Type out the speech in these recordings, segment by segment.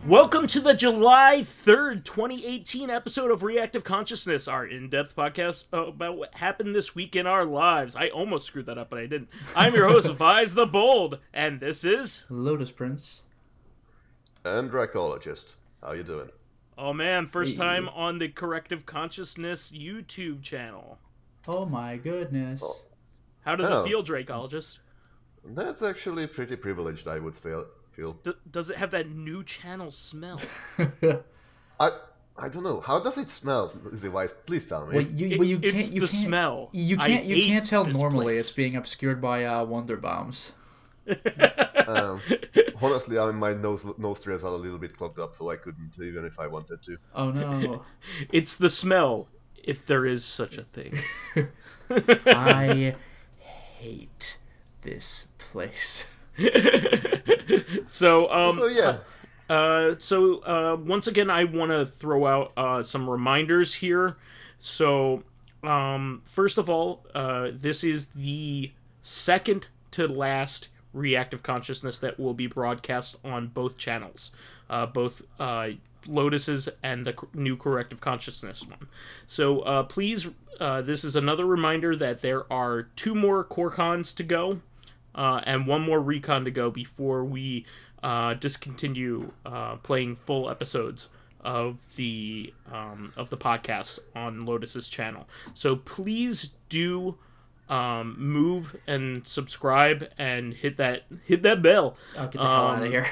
Welcome to the July 3rd, 2018 episode of Reactive Consciousness, our in-depth podcast about what happened this week in our lives. I almost screwed that up, but I didn't. I'm your host, vysethebold, and this is... Lotus Prince. And Dracologist. How you doing? Oh man, first time on the Corrective Consciousness YouTube channel. Oh my goodness. Oh. How does it feel, Dracologist? That's actually pretty privileged, I would feel. Does it have that new channel smell? I don't know. How does it smell, Wise? Please tell me. Well, you can't smell. You can't tell normally. It's being obscured by wonder bombs. Honestly, my nostrils are a little bit clogged up, so I couldn't even if I wanted to. Oh no! It's the smell, if there is such a thing. I hate this place. So once again, I want to throw out some reminders here. So first of all, this is the second to last Reactive Consciousness that will be broadcast on both channels, both Lotus's and the new Corrective Consciousness one. So please, this is another reminder that there are 2 more core cons to go. And 1 more recon to go before we discontinue playing full episodes of the podcast on Lotus's channel. So please do move and subscribe and hit that bell. I'll get the hell out of here.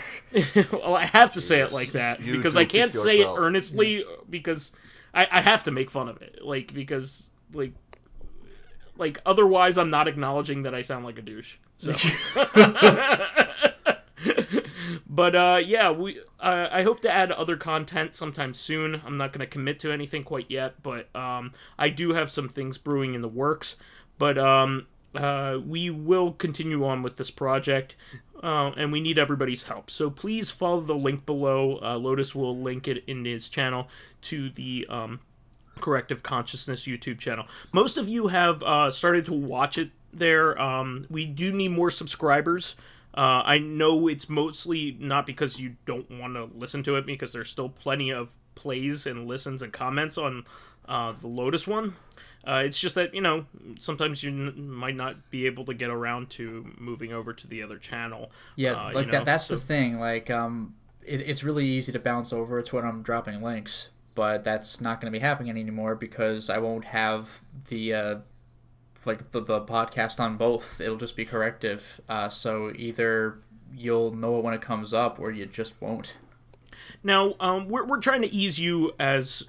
Well, I have to say it like that because I can't say it earnestly because I have to make fun of it. Because otherwise I'm not acknowledging that I sound like a douche. So. But I hope to add other content sometime soon. I'm not going to commit to anything quite yet, but I do have some things brewing in the works. But we will continue on with this project, and we need everybody's help. So please follow the link below. Lotus will link it in his channel to the Corrective Consciousness YouTube channel. Most of you have started to watch it there. We do need more subscribers. I know it's mostly not because you don't want to listen to it, because there's still plenty of plays and listens and comments on the Lotus one. It's just that, sometimes you might not be able to get around to moving over to the other channel. Yeah, that's the thing. It's really easy to bounce over to when I'm dropping links, but that's not going to be happening anymore because I won't have the podcast on both. It'll just be Corrective. So either you'll know it when it comes up, or you just won't. Now, we're trying to ease you as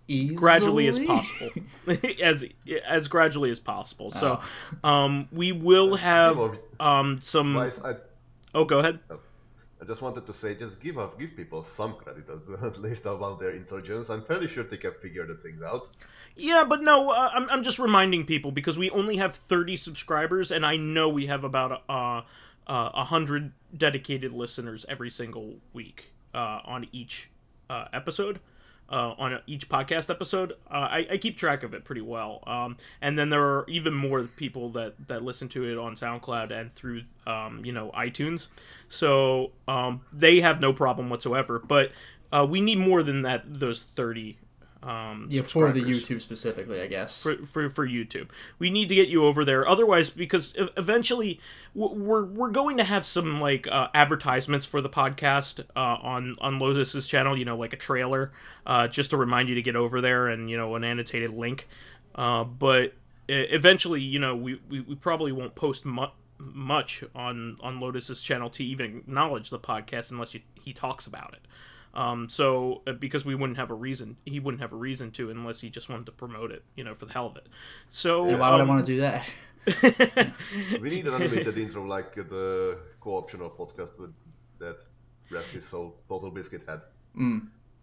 Easily? gradually as possible, as gradually as possible. So, we will have some. Go ahead. I just wanted to say, just give people some credit at least about their intelligence. I'm fairly sure they can figure the things out. Yeah, but no, I'm just reminding people because we only have 30 subscribers, and I know we have about 100 dedicated listeners every single week on each episode. On each podcast episode. I keep track of it pretty well. And then there are even more people that listen to it on Soundcloud and through, iTunes. So they have no problem whatsoever. But we need more than that, those 30 for the YouTube specifically, I guess. For YouTube. We need to get you over there. Otherwise, because eventually we're going to have some advertisements for the podcast on Lotus's channel, like a trailer, just to remind you to get over there, and an annotated link. But eventually, we probably won't post much on Lotus's channel to even acknowledge the podcast unless he talks about it. Because he wouldn't have a reason to unless he just wanted to promote it, for the hell of it. So why would I want to do that? We need an animated intro like the co-optional podcast with that. rest his soul, Total Biscuit head.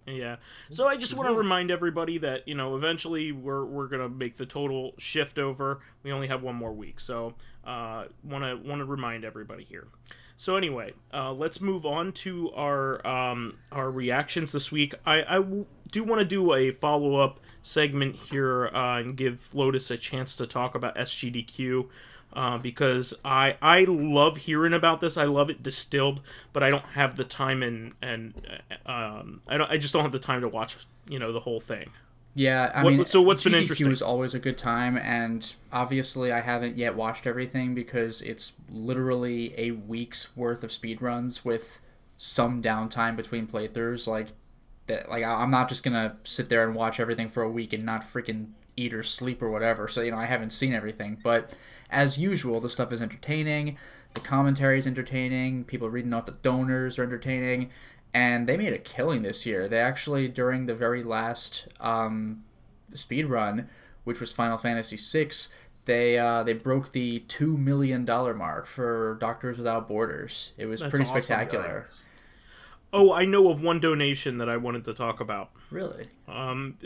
Yeah. So I just want to remind everybody that, eventually we're gonna make the total shift over. We only have one more week, so want to remind everybody here. So anyway, let's move on to our reactions this week. I do want to do a follow-up segment here and give Lotus a chance to talk about SGDQ. Because I love hearing about this. I love it distilled, but I don't have the time and I just don't have the time to watch the whole thing. Yeah, I mean, so what's GDQ been interesting? is always a good time, and obviously I haven't yet watched everything because it's literally a week's worth of speedruns with some downtime between playthroughs. Like I'm not just gonna sit there and watch everything for a week and not freaking eat or sleep or whatever. So I haven't seen everything, but as usual, the stuff is entertaining. The commentary is entertaining. People reading off the donors are entertaining. And they made a killing this year. They actually, during the very last speed run, which was Final Fantasy VI, they broke the $2 million mark for Doctors Without Borders. It was pretty spectacular. Oh, I know of one donation that I wanted to talk about. Really? And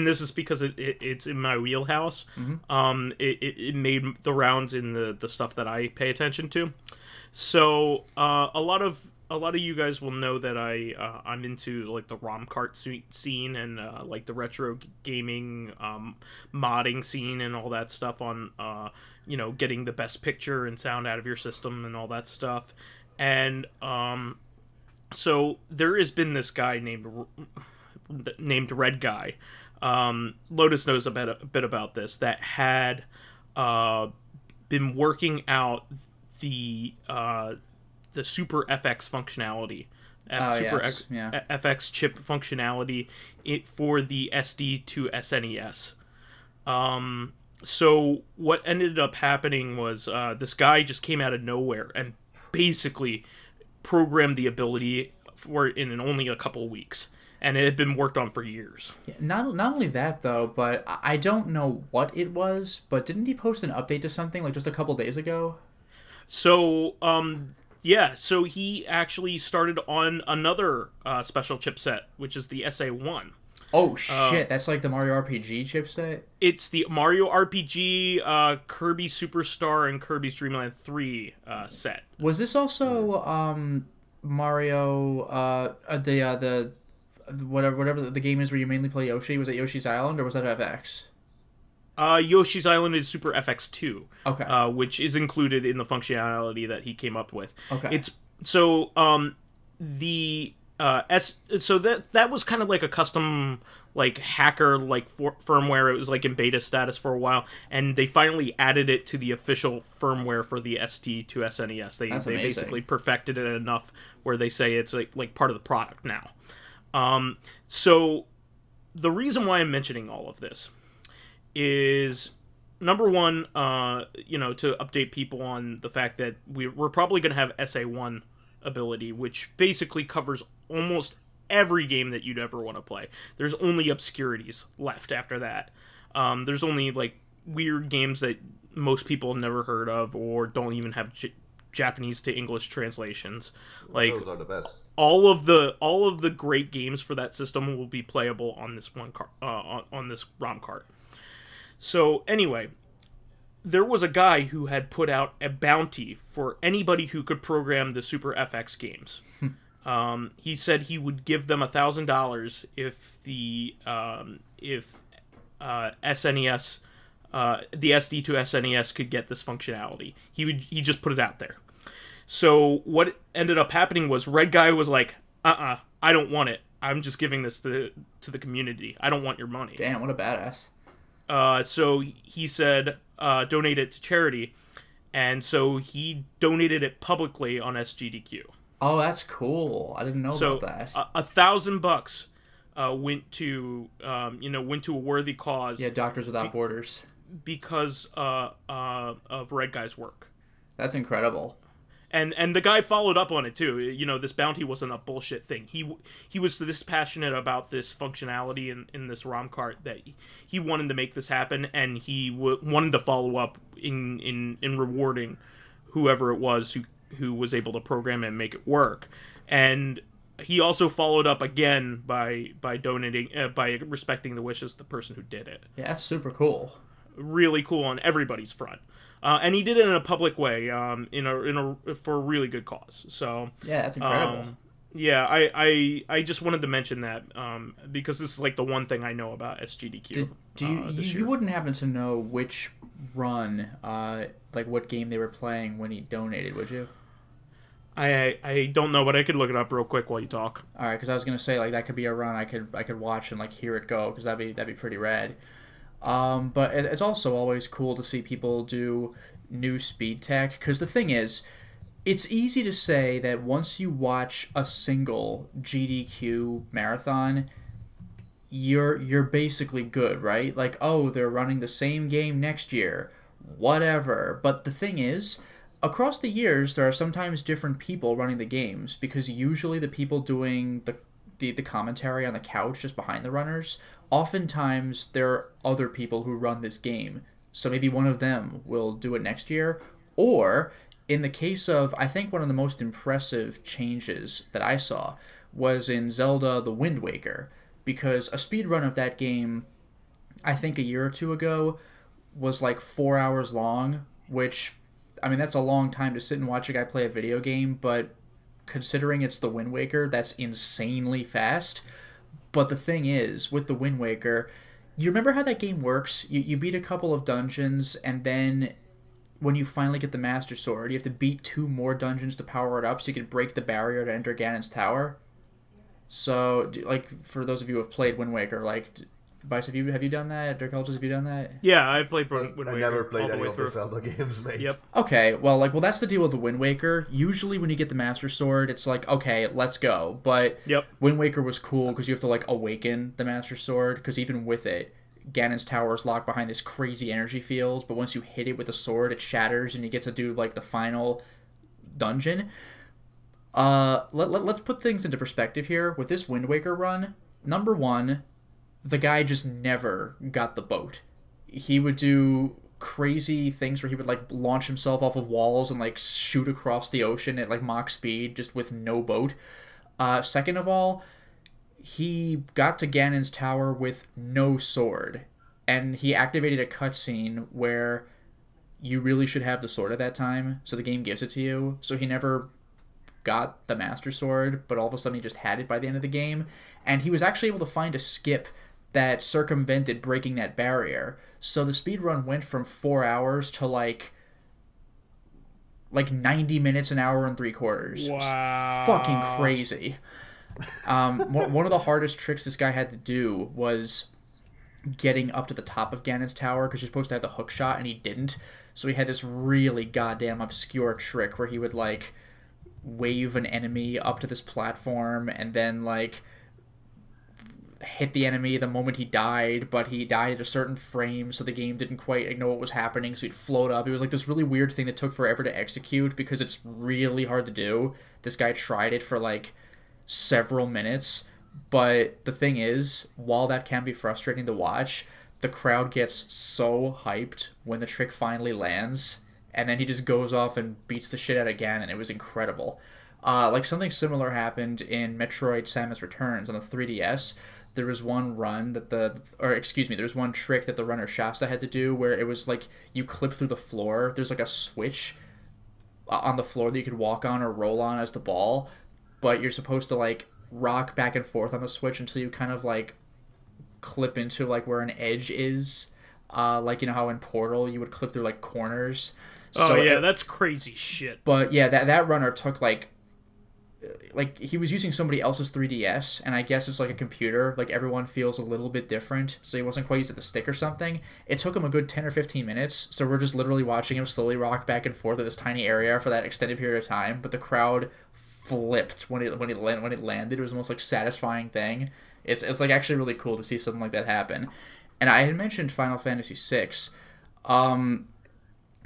this is because it's in my wheelhouse. Mm-hmm. It made the rounds in the stuff that I pay attention to. So a lot of you guys will know that I'm into like the ROM cart scene and like the retro gaming modding scene and all that stuff on getting the best picture and sound out of your system and all that stuff. And so there has been this guy named Red Guy. Lotus knows a bit about this, that had been working out the Super FX functionality, FX chip functionality for the SD to SNES. So what ended up happening was this guy just came out of nowhere and basically programmed the ability for it in only a couple of weeks, and it had been worked on for years. Yeah, not only that though, but I don't know what it was, but didn't he post an update to something like just a couple days ago? So yeah, so he actually started on another special chipset, which is the SA1. Oh shit, that's like the Mario RPG chipset? It's the Mario RPG, Kirby Superstar, and Kirby's Dream Land 3 set. Was this also Mario the whatever the game is where you mainly play Yoshi? Was it Yoshi's Island or was that FX? Yoshi's Island is Super FX2. Okay. Which is included in the functionality that he came up with. Okay. It's so so that was kind of like a custom like hacker like firmware. It was like in beta status for a while, and they finally added it to the official firmware for the SD to SNES. They basically perfected it enough where they say it's like part of the product now. So the reason why I'm mentioning all of this is, number one, to update people on the fact that we're probably going to have SA1 ability, which basically covers almost every game that you'd ever want to play. There's only obscurities left after that. There's only like weird games that most people have never heard of or don't even have Japanese to English translations. Like, those are the best. All of the great games for that system will be playable on this one on this ROM cart. So anyway, there was a guy who had put out a bounty for anybody who could program the Super FX games. He said he would give them $1,000 if the SNES, the SD to SNES could get this functionality. He just put it out there. So what ended up happening was Red Guy was like, I don't want it. I'm just giving this to the community. I don't want your money. Damn, what a badass. So he said, donate it to charity. And so he donated it publicly on SGDQ. Oh, that's cool. I didn't know about that. $1,000 went to a worthy cause. Yeah, Doctors Without Borders. Because of Red Guy's work. That's incredible. And the guy followed up on it too. This bounty wasn't a bullshit thing. He was this passionate about this functionality in this ROM cart that he wanted to make this happen, and he wanted to follow up in rewarding whoever it was who was able to program it and make it work. And he also followed up again by donating, by respecting the wishes of the person who did it. Yeah, that's super cool. Really cool on everybody's front. And he did it in a public way, for a really good cause. So yeah, that's incredible. Yeah, I just wanted to mention that because this is like the one thing I know about SGDQ. You wouldn't happen to know which run, like what game they were playing when he donated, would you? I don't know, but I could look it up real quick while you talk. All right, because I was gonna say like that could be a run I could watch and like hear it go, because that'd be pretty rad. But it's also always cool to see people do new speed tech, because the thing is, it's easy to say that once you watch a single GDQ marathon, you're basically good, right? Like, oh, they're running the same game next year, whatever. But the thing is, across the years, there are sometimes different people running the games, because usually the people doing the commentary on the couch just behind the runners, oftentimes there are other people who run this game. So maybe one of them will do it next year. Or, in the case of, I think one of the most impressive changes that I saw was in Zelda The Wind Waker, because a speedrun of that game, I think a year or two ago, was like 4 hours long, which, I mean, that's a long time to sit and watch a guy play a video game, but considering it's The Wind Waker, that's insanely fast. But the thing is, with The Wind Waker, you remember how that game works? You beat a couple of dungeons, and then when you finally get the Master Sword, you have to beat 2 more dungeons to power it up so you can break the barrier to enter Ganon's Tower. So, like, for those of you who have played Wind Waker, like, Vice, have you done that? Dracologist, have you done that? Yeah, I've played Wind Waker. I never played any the of the Zelda games, mate. Yep. Okay, well, that's the deal with the Wind Waker. Usually when you get the Master Sword, it's like, okay, let's go. But yep. Wind Waker was cool because you have to, like, awaken the Master Sword, because even with it, Ganon's Tower is locked behind this crazy energy field, but once you hit it with a sword, it shatters, and you get to do, like, the final dungeon. Let's put things into perspective here. With this Wind Waker run, number one, the guy just never got the boat. He would do crazy things where he would, like, launch himself off of walls and, like, shoot across the ocean at, like, Mach speed, just with no boat. Second of all, he got to Ganon's Tower with no sword, and he activated a cutscene where you really should have the sword at that time, so the game gives it to you. So he never got the Master Sword, but all of a sudden he just had it by the end of the game, and he was actually able to find a skip that circumvented breaking that barrier. So the speedrun went from 4 hours to like 90 minutes, an hour and 3/4. Wow. Fucking crazy. One of the hardest tricks this guy had to do was getting up to the top of Ganon's Tower, because you're supposed to have the hook shot, and he didn't. So he had this really goddamn obscure trick where he would, like, wave an enemy up to this platform and then, like, hit the enemy the moment he died, but he died at a certain frame, so the game didn't quite know what was happening, so he'd float up. It was like this really weird thing that took forever to execute because it's really hard to do. This guy tried it for, like, several minutes, but the thing is, while that can be frustrating to watch, the crowd gets so hyped when the trick finally lands, and then he just goes off and beats the shit out of Ganon. It was incredible. Like, something similar happened in Metroid Samus Returns on the 3DS. There was one run that there's one trick that the runner Shasta had to do where it was like you clip through the floor. There's like a switch on the floor that you could walk on or roll on as the ball, but you're supposed to, like, rock back and forth on the switch until you kind of, like, clip into, like, where an edge is. Like, you know how in Portal you would clip through, like, corners. Oh, so yeah, that's crazy shit. But, yeah, that runner took, like, he was using somebody else's 3DS, and I guess it's like a computer. Like, everyone feels a little bit different, so he wasn't quite used to the stick or something. It took him a good 10 or 15 minutes, so we're just literally watching him slowly rock back and forth at this tiny area for that extended period of time, but the crowd flipped when it landed. It was the most, like, satisfying thing. It's like actually really cool to see something like that happen. And I had mentioned Final Fantasy VI.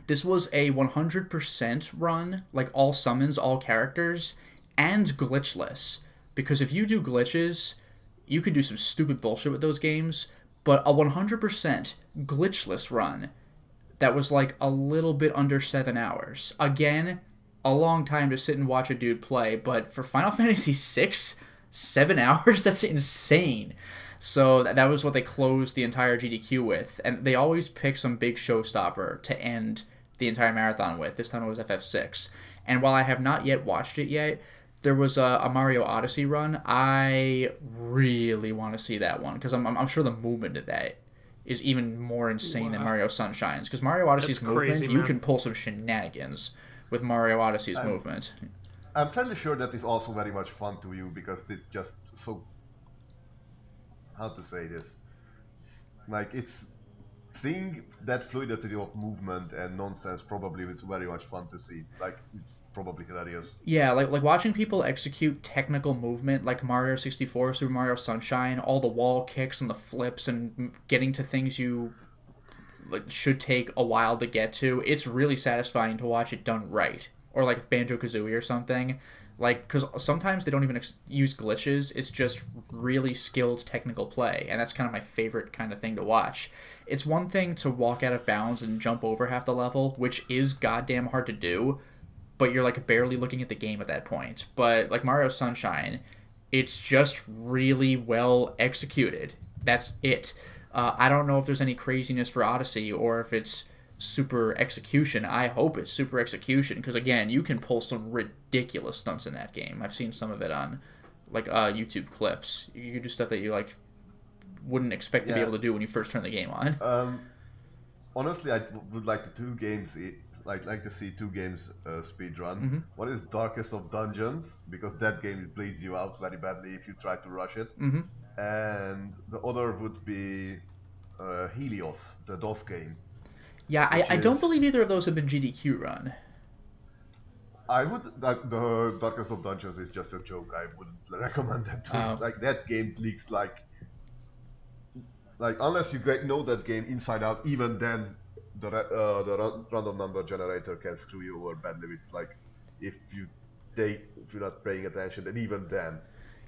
This was a 100% run, like all summons, all characters, and glitchless. Because if you do glitches, you can do some stupid bullshit with those games, but a 100% glitchless run that was like a little bit under 7 hours. Again, a long time to sit and watch a dude play, but for Final Fantasy VI, 7 hours? That's insane. So that was what they closed the entire GDQ with, and they always pick some big showstopper to end the entire marathon with. This time it was FF6. And while I have not yet watched it yet, there was a Mario Odyssey run. I really want to see that one, because I'm sure the movement of that is even more insane than Mario Sunshine's. Because Mario Odyssey's movement, you can pull some shenanigans with Mario Odyssey's movement. I'm fairly sure that is also very much fun to you, because it's just so... How to say this? Like, it's... Seeing that fluidity of movement and nonsense probably is very much fun to see. Like, it's probably hilarious. Yeah, like watching people execute technical movement like Mario 64, Super Mario Sunshine, all the wall kicks and the flips and getting to things you should take a while to get to. It's really satisfying to watch it done right. Or like Banjo-Kazooie or something. Like, because sometimes they don't even use glitches. It's just really skilled technical play. And that's kind of my favorite kind of thing to watch. It's one thing to walk out of bounds and jump over half the level, which is goddamn hard to do. But you're like barely looking at the game at that point. But like Mario Sunshine, it's just really well executed. That's it. I don't know if there's any craziness for Odyssey or if it's super execution. I hope it's super execution, because again, you can pull some ridiculous stunts in that game. I've seen some of it on like YouTube clips. You can do stuff that you like wouldn't expect to be able to do when you first turn the game on. Honestly, I would like like to see 2 games speed run. Mm-hmm. One is Darkest of Dungeons, because that game bleeds you out very badly if you try to rush it. Mm-hmm. And the other would be Helios, the DOS game. Yeah, I don't believe either of those have been GDQ run. I would... the Darkest of Dungeons is just a joke. I wouldn't recommend that to you. Like, that game leaks like... Like, unless you know that game inside out, even then the random number generator can screw you over badly with, like, if you're not paying attention, and even then.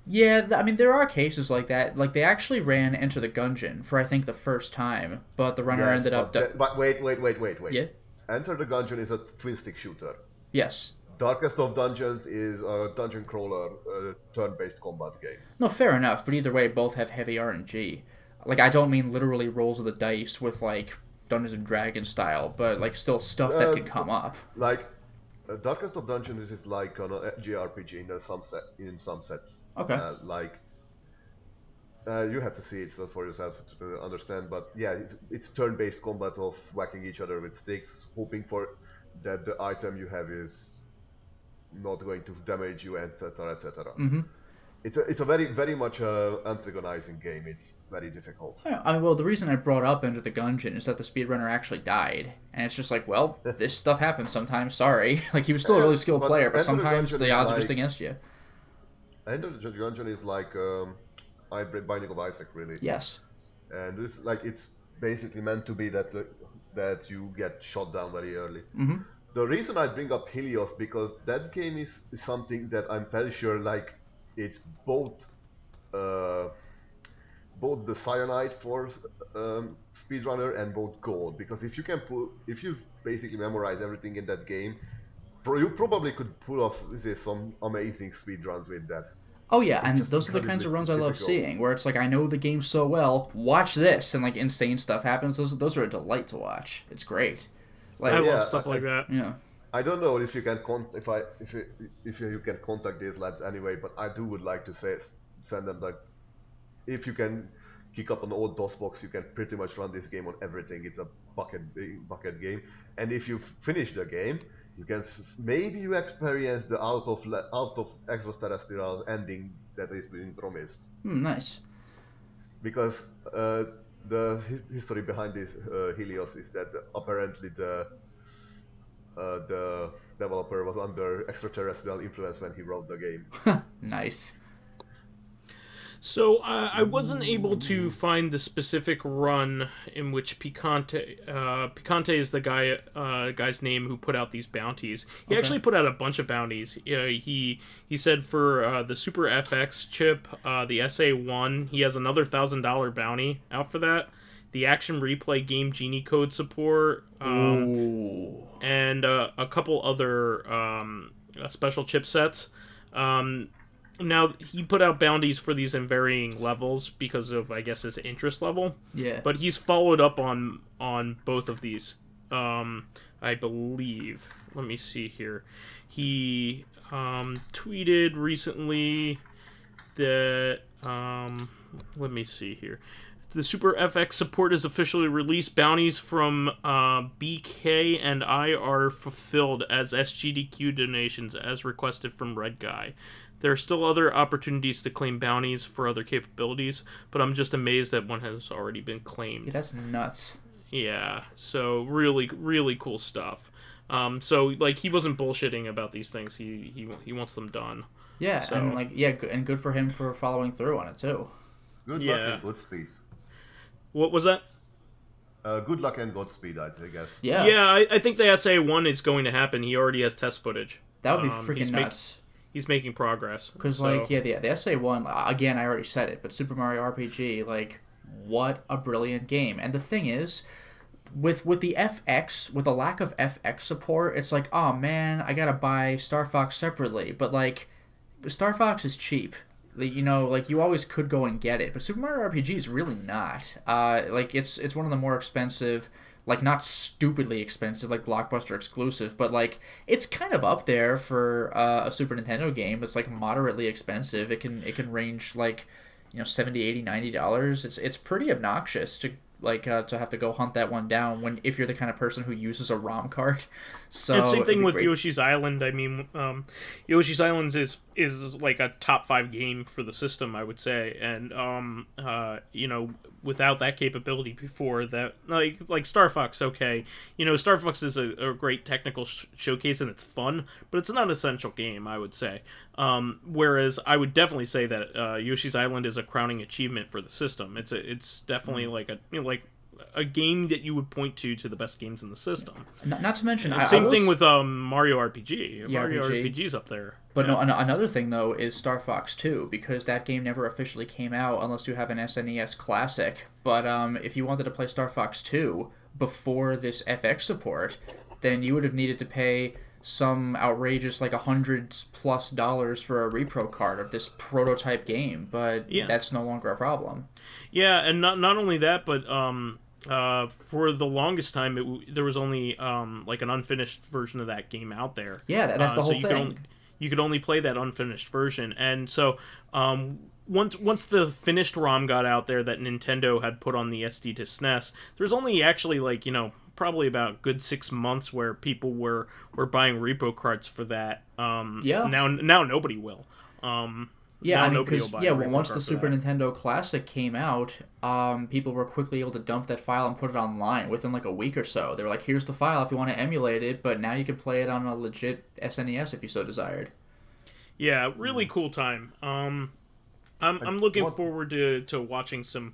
Yeah, I mean, there are cases like that. Like, they actually ran Enter the Gungeon for, I think, the first time, but the runner ended up... But wait. Yeah? Enter the Gungeon is a twin-stick shooter. Yes. Darkest of Dungeons is a dungeon crawler, turn-based combat game. No, fair enough, but either way, both have heavy RNG. Like, I don't mean literally rolls of the dice with, like, Dungeons and Dragons style, but, like, still stuff that can come up. Like, Darkest of Dungeons is like an JRPG in some sets. Okay. You have to see it for yourself to understand, but yeah, it's turn-based combat of whacking each other with sticks, hoping for that the item you have is not going to damage you, etc., etc. Mm-hmm. It's a very, very much antagonizing game. It's very difficult. Yeah, well, the reason I brought up Enter the Gungeon is that the speedrunner actually died, and it's just like, well, this stuff happens sometimes. Sorry, like he was still a really skilled player, but sometimes the odds are just against you. Enter the Gungeon is like Binding of Isaac, really. Yes. And it's basically meant to be that you get shot down very early. Mm-hmm. The reason I bring up Helios, because that game is something that I'm fairly sure, like, it's both the cyanide for speedrunner and both gold, because if you basically memorize everything in that game, you probably could pull off some amazing speedruns with that. Oh yeah, and those are the kinds of runs I love seeing, where it's like, I know the game so well, watch this, and like insane stuff happens. Those are a delight to watch. It's great. Like, I love stuff like that. Yeah. I don't know if you can if you can contact these lads anyway, but I would like to send them, like, if you can kick up an old DOS box, you can pretty much run this game on everything. It's a bucket game, and if you finish the game, you can maybe you experience the out of extraterrestrial ending that is being promised. Nice. Because the history behind this Helios is that apparently the developer was under extraterrestrial influence when he wrote the game. Nice. So I wasn't able to find the specific run in which Picante is the guy's name who put out these bounties. He actually put out a bunch of bounties. He said for the Super FX chip, the SA1, he has another $1,000 bounty out for that. the Action Replay Game Genie code support, and a couple other special chipsets. Now, he put out bounties for these in varying levels because of, I guess, his interest level. Yeah. But he's followed up on both of these, I believe. Let me see here. He tweeted recently that... let me see here. The Super FX support is officially released. Bounties from BK and I are fulfilled as SGDQ donations as requested from Red Guy. There are still other opportunities to claim bounties for other capabilities, but I'm just amazed that one has already been claimed. Yeah, that's nuts. Yeah, so really, really cool stuff. So, like, he wasn't bullshitting about these things. He wants them done. Yeah, so, and, like, yeah, and good for him for following through on it, too. Good luck and Godspeed. What was that? Good luck and Godspeed, I guess. Yeah. Yeah, I think the SA1 is going to happen. He already has test footage. That would be freaking nuts. He's making progress. Because, like, yeah, the SA1, again, I already said it, but Super Mario RPG, like, what a brilliant game. And the thing is, with the FX, with the lack of FX support, it's like, oh, man, I gotta buy Star Fox separately. But, like, Star Fox is cheap. You know, like, you always could go and get it. But Super Mario RPG is really not. Like, it's one of the more expensive... Like, not stupidly expensive, like Blockbuster exclusive, but, like, it's kind of up there for a Super Nintendo game. It's, like, moderately expensive. It can range, like, you know, $70, $80, $90. It's pretty obnoxious to, like, to have to go hunt that one down if you're the kind of person who uses a ROM card. So and same thing with Yoshi's Island. I mean, Yoshi's Island is like a top 5 game for the system, I would say. And, you know, without that capability before that, like Star Fox, okay. You know, Star Fox is a great technical showcase and it's fun, but it's not an essential game, I would say. Whereas I would definitely say that Yoshi's Island is a crowning achievement for the system. It's definitely like a game that you would point to the best games in the system. Not to mention... Same thing with Mario RPG. Yeah, Mario RPG's up there. But no, another thing, though, is Star Fox 2, because that game never officially came out unless you have an SNES Classic. But if you wanted to play Star Fox 2 before this FX support, then you would have needed to pay some outrageous, like, $100+ for a repro card of this prototype game. But that's no longer a problem. Yeah, and not only that, but... for the longest time, there was only like an unfinished version of that game out there. Yeah, that's the whole thing. You could only play that unfinished version, and so once the finished ROM got out there that Nintendo had put on the SD to SNES, there's only actually, like, you know, probably about a good 6 months where people were buying repo cards for that. Now nobody will. Yeah, I mean, because once the Super Nintendo Classic came out, people were quickly able to dump that file and put it online within like a week or so. They were like, "Here's the file if you want to emulate it," but now you can play it on a legit SNES if you so desired. Yeah, really cool time. I'm looking forward to watching some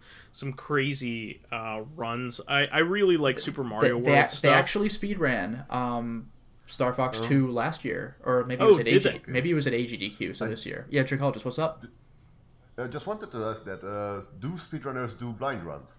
crazy runs. I really like Super Mario World stuff. They actually speedran Star Fox 2 last year, or maybe it was at maybe it was at AGDQ, so this year. Yeah, Dracologist, what's up? I just wanted to ask that, do speedrunners do blind runs?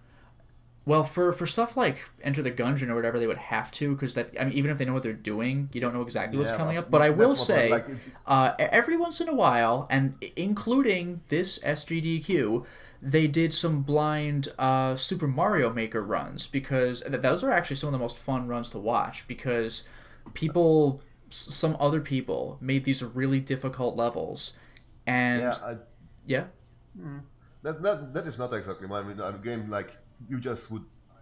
Well, for stuff like Enter the Gungeon or whatever, they would have to, because that, I mean, even if they know what they're doing, you don't know exactly what's coming up. But I will say, every once in a while, and including this SGDQ, they did some blind Super Mario Maker runs, because those are actually some of the most fun runs to watch, because some other people made these really difficult levels, and that is not exactly mine. I mean, a game like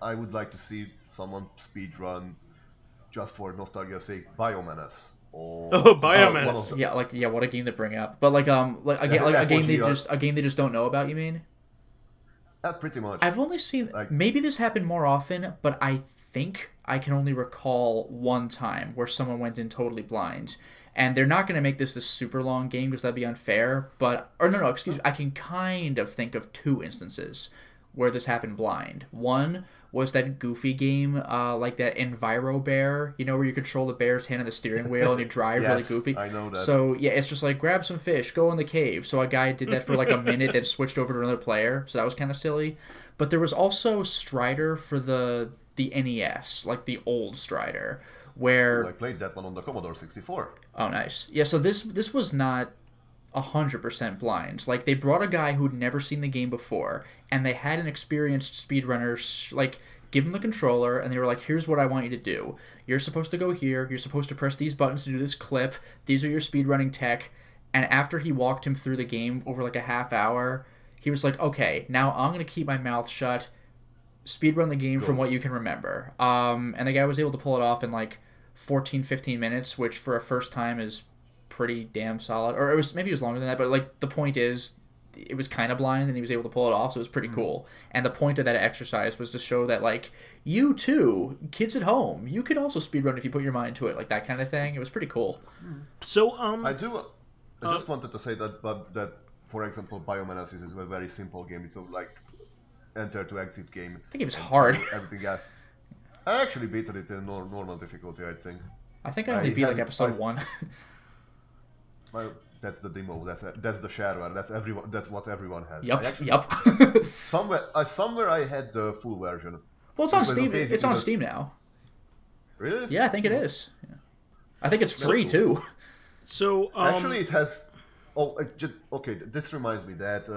I would like to see someone speedrun just for nostalgia's sake, Biomenace. Biomenace. What a game to bring up. But a game they just don't know about. You mean? Pretty much. I've only seen, maybe this happened more often, but I think I can only recall one time where someone went in totally blind. And they're not going to make this super long game because that'd be unfair. Excuse me. I can kind of think of 2 instances where this happened blind. One was that Goofy game, like that Enviro Bear, you know, where you control the bear's hand on the steering wheel and you drive Yes, really goofy. I know that. So yeah, it's just like grab some fish, go in the cave. So a guy did that for like a minute, then switched over to another player. So that was kind of silly. But there was also Strider for the NES, like the old Strider, where I played that one on the Commodore 64. Oh, nice. Yeah, so this was not 100% blind. Like, they brought a guy who'd never seen the game before, and they had an experienced speedrunner, like, give him the controller, and they were like, here's what I want you to do. You're supposed to go here, you're supposed to press these buttons to do this clip, these are your speedrunning tech, and after he walked him through the game over, like, a half hour, he was like, okay, now I'm going to keep my mouth shut, speedrun the game from what you can remember. And the guy was able to pull it off in, like, 14, 15 minutes, which for a first time is pretty damn solid. Or maybe it was longer than that, but like the point is it was kind of blind and he was able to pull it off, so it was pretty cool. And the point of that exercise was to show that, like, you too, kids at home, you could also speedrun if you put your mind to it, like that kind of thing. It was pretty cool. So I just wanted to say that for example, Biomenaces is a very simple game. It's a like enter to exit game. I think it was hard. Everything else. I actually beat it in normal difficulty, I think. I think I only beat like episode 1. Well, that's the demo. That's the shareware. That's what everyone has. Yup. Somewhere I had the full version. Well, it's on Steam. It's on Steam now. Really? Yeah, I think it is. Yeah. I think it's free too. So actually, it has. Okay. This reminds me that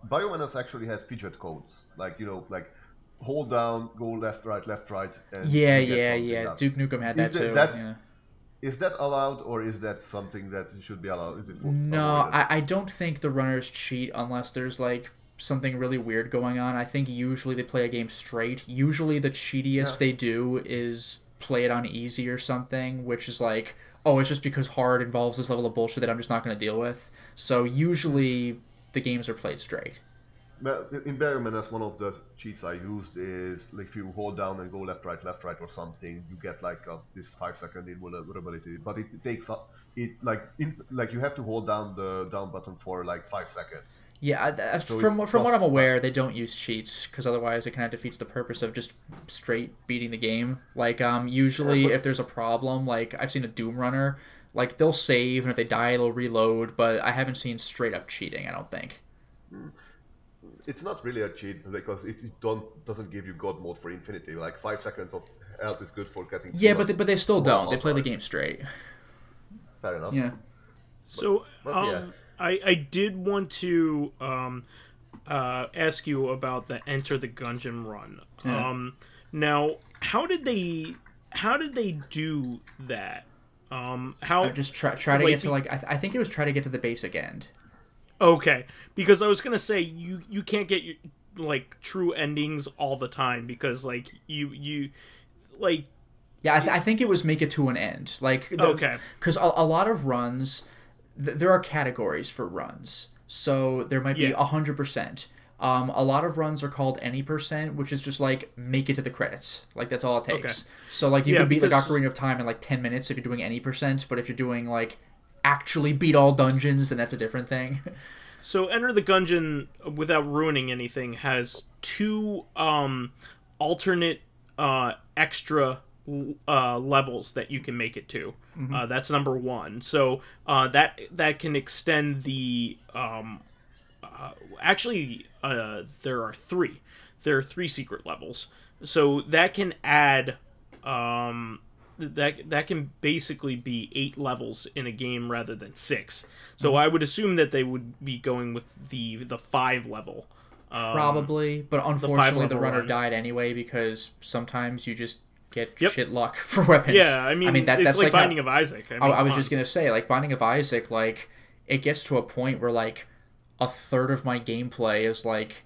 Biomenace actually has fidget codes, like like hold down, go left, right, and yeah. Duke Nukem had that too. Yeah. Is that allowed, or is that something that should be allowed? Is it no, I don't think the runners cheat unless there's like something really weird going on. I think usually they play a game straight. Usually the cheatiest they do is play it on easy or something, which is like, oh, it's just because hard involves this level of bullshit that I'm just not going to deal with. So usually the games are played straight. In Biomenace, one of the cheats I used is like if you hold down and go left, right, or something, you get like this 5-second invulnerability. But it takes you have to hold down the down button for like 5 seconds. Yeah, from what I'm aware, they don't use cheats because otherwise it kind of defeats the purpose of just straight beating the game. Like usually if there's a problem, like I've seen a Doom runner, like they'll save and if they die they'll reload, but I haven't seen straight up cheating. I don't think. It's not really a cheat because it doesn't give you God mode for infinity. Like 5 seconds of health is good for getting. Yeah, but they still don't. They play the game straight. Fair enough. Yeah. So I did want to ask you about the Enter the Gungeon run. Yeah. Now, how did they do that? How just try to get to like I think it was try to get to the basic end. Okay, because I was gonna say you can't get your like true endings all the time because like you like yeah I think it was make it to an end like okay because a lot of runs there are categories for runs, so there might be 100%. A lot of runs are called any %, which is just like make it to the credits. Like that's all it takes. Okay. So like you can beat like Ocarina of Time in like 10 minutes if you're doing any %, but if you're doing like actually beat all dungeons, then that's a different thing. So Enter the Gungeon, without ruining anything, has 2 alternate extra levels that you can make it to. Mm-hmm. That's number 1. So that can extend the actually there are 3. There are 3 secret levels. So that can add that can basically be 8 levels in a game rather than 6. So I would assume that they would be going with the 5 level. Probably, but unfortunately the runner died anyway because sometimes you just get shit luck for weapons. Yeah, I mean that's like Binding of Isaac. I was just gonna say, like Binding of Isaac, like it gets to a point where like a third of my gameplay is like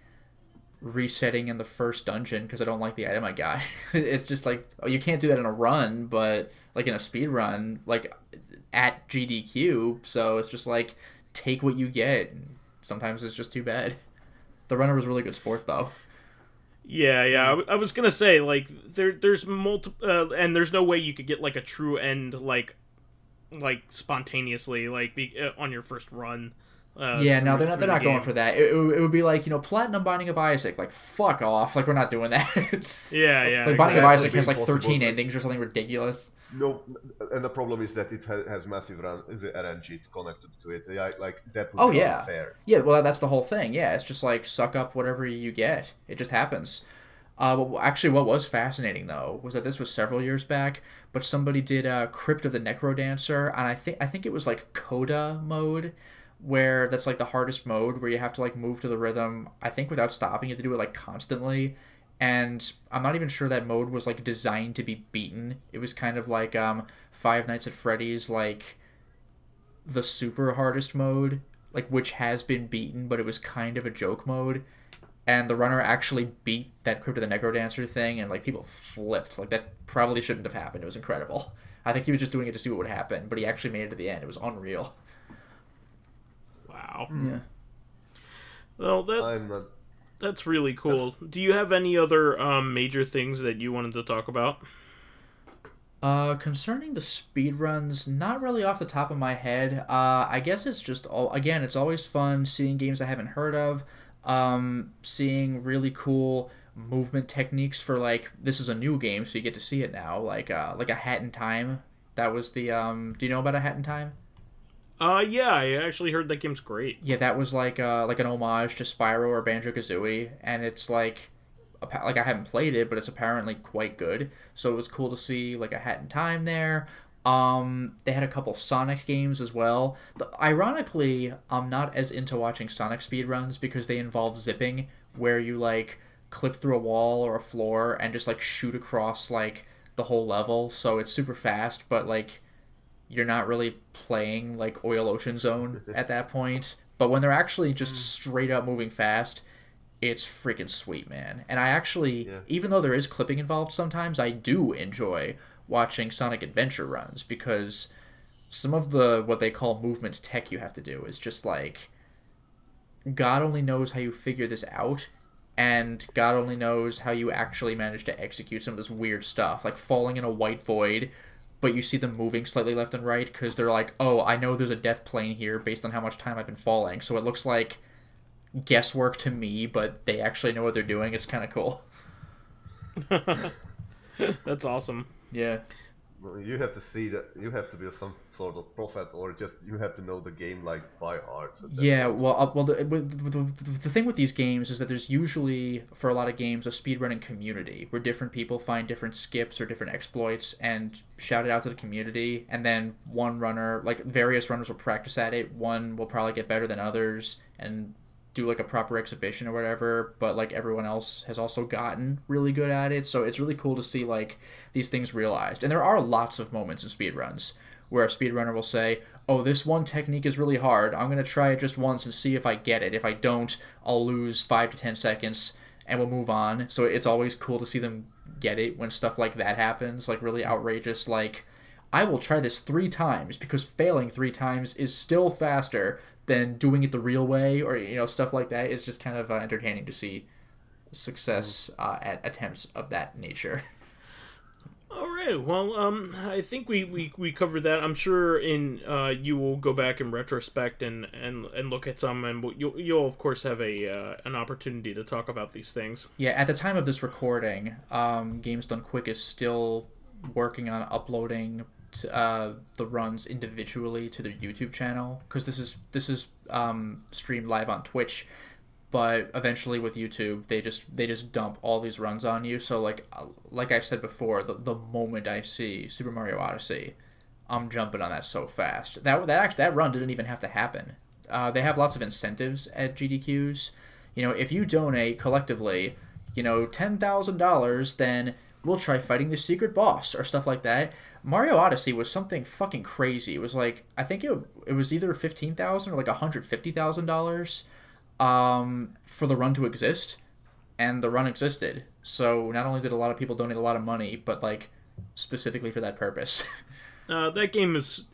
resetting in the first dungeon because I don't like the item I got. It's just like, oh, you can't do that in a run, but like in a speed run, like at GDQ, so it's just like take what you get. Sometimes it's just too bad. The runner was really good sport though. Yeah. I was gonna say like there's multiple, and there's no way you could get like a true end like spontaneously like on your first run. Yeah, no, they're not going for that. It would be like, Platinum Binding of Isaac. Like, fuck off. Like, we're not doing that. Yeah. Like, Binding of Isaac has like 13 endings or something ridiculous. No, and the problem is that it has massive the RNG connected to it. Like, that would be unfair. Yeah, well, that's the whole thing. Yeah, it's just like, suck up whatever you get. It just happens. Actually, what was fascinating, though, was that this was several years back, but somebody did Crypt of the Necrodancer, and I think it was like Coda mode, where that's like the hardest mode, where you have to like move to the rhythm, I think without stopping. You have to do it like constantly, and I'm not even sure that mode was like designed to be beaten. It was kind of like Five Nights at Freddy's, like the super hardest mode, like which has been beaten, but it was kind of a joke mode. And the runner actually beat that Crypt of the Necrodancer thing, and like people flipped. Like, that probably shouldn't have happened. It was incredible. I think he was just doing it to see what would happen, but he actually made it to the end. It was unreal. Wow. Yeah. Well, that's really cool. Do you have any other major things that you wanted to talk about? Concerning the speedruns, not really off the top of my head. I guess it's just it's always fun seeing games I haven't heard of. Seeing really cool movement techniques for, like, this is a new game, so you get to see it now, like A Hat in Time. That was the do you know about A Hat in Time? Yeah, I actually heard that game's great. Yeah, that was like an homage to Spyro or Banjo-Kazooie, and it's like I haven't played it, but it's apparently quite good. So it was cool to see like A Hat in Time there. They had a couple Sonic games as well. Ironically, I'm not as into watching Sonic speedruns because they involve zipping, where you like clip through a wall or a floor and just like shoot across like the whole level. So it's super fast, but like you're not really playing like Oil Ocean Zone at that point. But when they're actually just straight up moving fast, it's freaking sweet, man. And I actually, even though there is clipping involved sometimes, I do enjoy watching Sonic Adventure runs, because some of the what they call movement tech you have to do is just like, God only knows how you figure this out, and God only knows how you actually manage to execute some of this weird stuff, like falling in a white void, but you see them moving slightly left and right because they're like, oh, I know there's a death plane here based on how much time I've been falling, so it looks like guesswork to me, but they actually know what they're doing. It's kind of cool. That's awesome. Yeah. Well, you have to see that. You have to be some sort of prophet, or just you have to know the game like by heart. So the thing with these games is that there's usually, for a lot of games, a speedrunning community where different people find different skips or different exploits and shout it out to the community, and then one runner, like various runners, will practice at it. One will probably get better than others and do like a proper exhibition or whatever, but like everyone else has also gotten really good at it. So it's really cool to see like these things realized. And there are lots of moments in speedruns where a speedrunner will say, oh, this one technique is really hard, I'm going to try it just once and see if I get it. If I don't, I'll lose 5 to 10 seconds and we'll move on. So it's always cool to see them get it when stuff like that happens, like really outrageous, like, I will try this 3 times because failing 3 times is still faster than doing it the real way, or stuff like that. It's just kind of entertaining to see success at attempts of that nature. All right. Well, I think we covered that. I'm sure you will go back in retrospect and look at some, and you'll of course have an opportunity to talk about these things. Yeah. At the time of this recording, Games Done Quick is still working on uploading the runs individually to their YouTube channel, because this is streamed live on Twitch, but eventually with YouTube they just dump all these runs on you. So like I said before, the moment I see Super Mario Odyssey, I'm jumping on that so fast. That run didn't even have to happen. They have lots of incentives at GDQs. If you donate collectively, $10,000, then we'll try fighting the secret boss or stuff like that. Mario Odyssey was something fucking crazy. It was like, I think it was either $15,000 or like $150,000 for the run to exist, and the run existed. So not only did a lot of people donate a lot of money, but like specifically for that purpose. That game is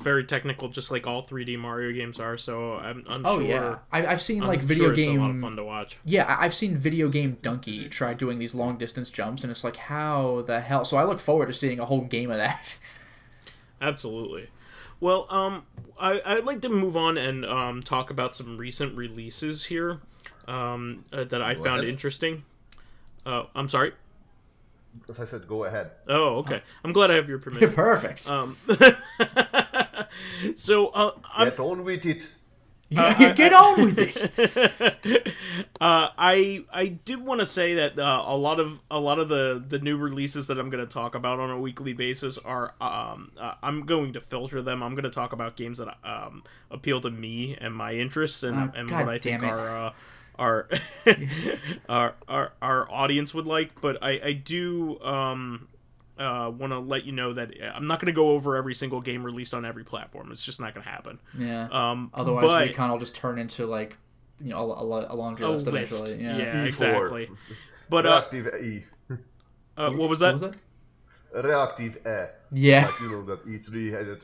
very technical, just like all 3D Mario games are. So I'm oh sure. Yeah, I've seen like video game. It's a lot of fun to watch. Yeah, I've seen Video Game Donkey try doing these long distance jumps, and it's like, how the hell? So I look forward to seeing a whole game of that. Absolutely. Well, I'd like to move on and talk about some recent releases here that I found interesting. I'm sorry. As I said, go ahead. Oh, okay. I'm glad I have your permission. Perfect. So, get on with it. Get on with it. I did want to say that a lot of the new releases that I'm going to talk about on a weekly basis are I'm going to filter them. I'm going to talk about games that appeal to me and my interests and what I think our audience would like. But I do want to let you know that I'm not going to go over every single game released on every platform. It's just not going to happen. Yeah. Otherwise, we kind of just turn into like a laundry list eventually. Yeah, exactly. But Reactive E. What was that? Reactive E. Yeah. Like, you know that E3 had it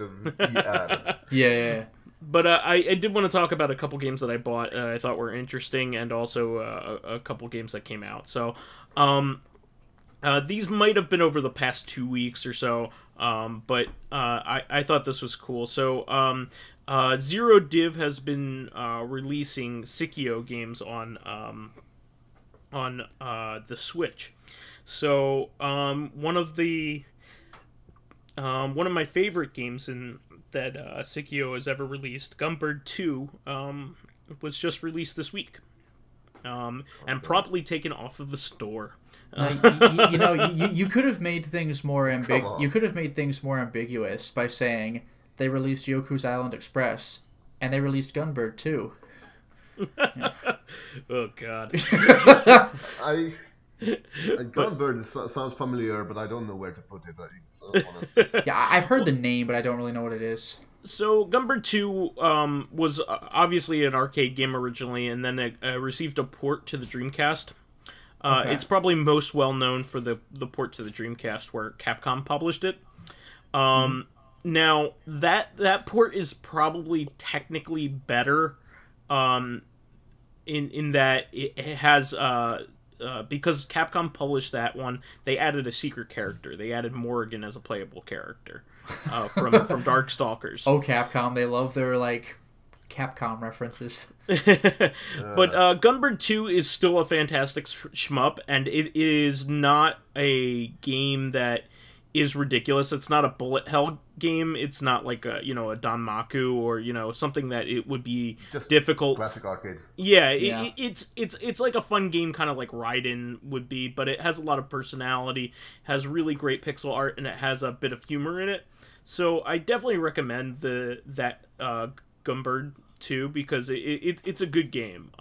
ER. Yeah. But I did want to talk about a couple games that I bought I thought were interesting, and also a couple games that came out. So, these might have been over the past 2 weeks or so, but I thought this was cool. So, Zero Div has been releasing Sikio games on the Switch. So, one of my favorite games that Sikio has ever released, Gumbird 2, was just released this week, and promptly taken off of the store. You could have made things more ambiguous by saying they released Yoku's Island Express and they released Gunbird 2. Yeah. Oh God. Gunbird sounds familiar, but I don't know where to put it. Yeah, I've heard the name, but I don't really know what it is. So, Gunbird 2 was obviously an arcade game originally, and then it received a port to the Dreamcast. Okay. It's probably most well known for the port to the Dreamcast, where Capcom published it. Now, that port is probably technically better in that it has... because Capcom published that one, they added a secret character. They added Morrigan as a playable character from Darkstalkers. Oh, Capcom! They love their Capcom references. But Gunbird 2 is still a fantastic shmup, and it is not a game that is ridiculous. It's not a bullet hell game. It's not like a Danmaku or something that it would be just difficult. Classic arcade. Yeah. It's like a fun game, kind of like Raiden would be, but it has a lot of personality, has really great pixel art, and it has a bit of humor in it. So I definitely recommend that Gunbird 2 because it's a good game.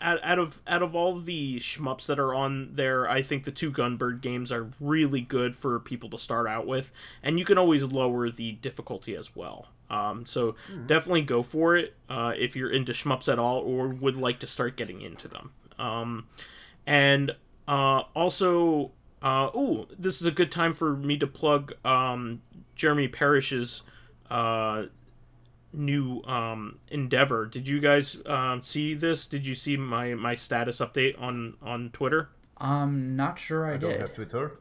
Out of all the shmups that are on there, I think the 2 Gunbird games are really good for people to start out with, and you can always lower the difficulty as well. So definitely go for it if you're into shmups at all or would like to start getting into them. Also, this is a good time for me to plug Jeremy Parrish's new endeavor. Did you guys see this? Did you see my status update on Twitter? I'm not sure I did. Don't have Twitter.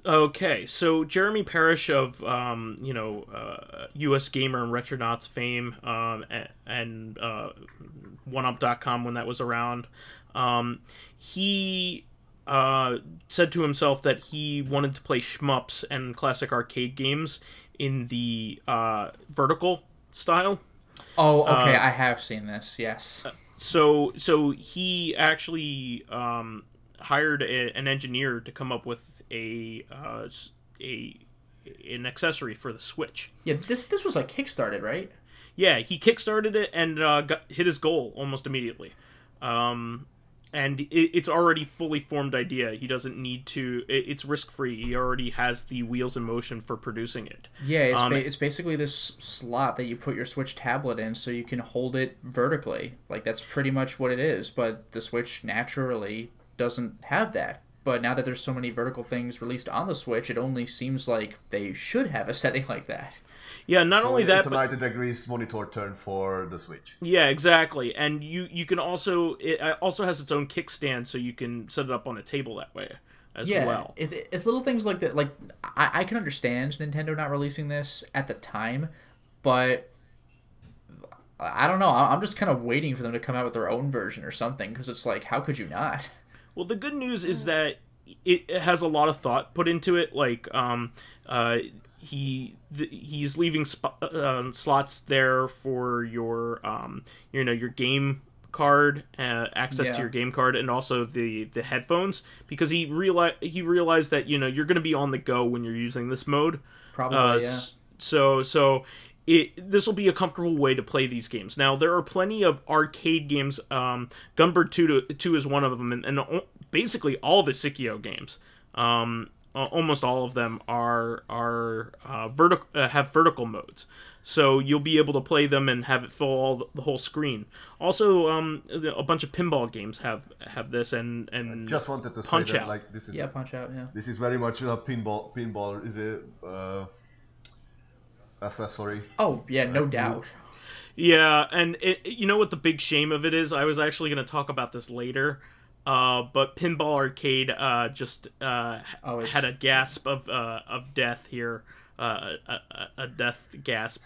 Okay, so Jeremy Parish of US Gamer and Retronauts fame and 1up.com when that was around, he said to himself that he wanted to play shmups and classic arcade games in the vertical style. Oh, okay, I have seen this, yes. So he actually hired an engineer to come up with an accessory for the Switch. Yeah, this was kickstarted, right? Yeah, he kickstarted it and hit his goal almost immediately. And it's already fully formed idea. He doesn't need to... It's risk-free. He already has the wheels in motion for producing it. Yeah, it's basically this slot that you put your Switch tablet in so you can hold it vertically. That's pretty much what it is. But the Switch naturally doesn't have that. But now that there's so many vertical things released on the Switch, it only seems like they should have a setting like that. Yeah, not only that, it's a 90 degrees monitor turn for the Switch. Yeah, exactly. And you can also... It also has its own kickstand, so you can set it up on a table that way. as well. It's little things like that. Like, I can understand Nintendo not releasing this at the time, but I don't know. I'm just kind of waiting for them to come out with their own version or something, because it's like, how could you not? Well, the good news is that it has a lot of thought put into it. Like, he's leaving slots there for your your game card, access to your game card, and also the headphones, because he realized that you're going to be on the go when you're using this mode. Probably, yeah. So this will be a comfortable way to play these games. Now, there are plenty of arcade games. Gunbird 2 is one of them, and basically all the Sikio games. Almost all of them have vertical modes, so you'll be able to play them and have it fill the whole screen. Also, a bunch of pinball games have this, and I just wanted to Punch say that, Out. like, this is Punch Out. Yeah, this is very much pinball. Pinball is a accessory. Oh yeah, no doubt. Yeah, and you know what the big shame of it is? I was actually going to talk about this later. But Pinball Arcade just had a gasp of death here, a death gasp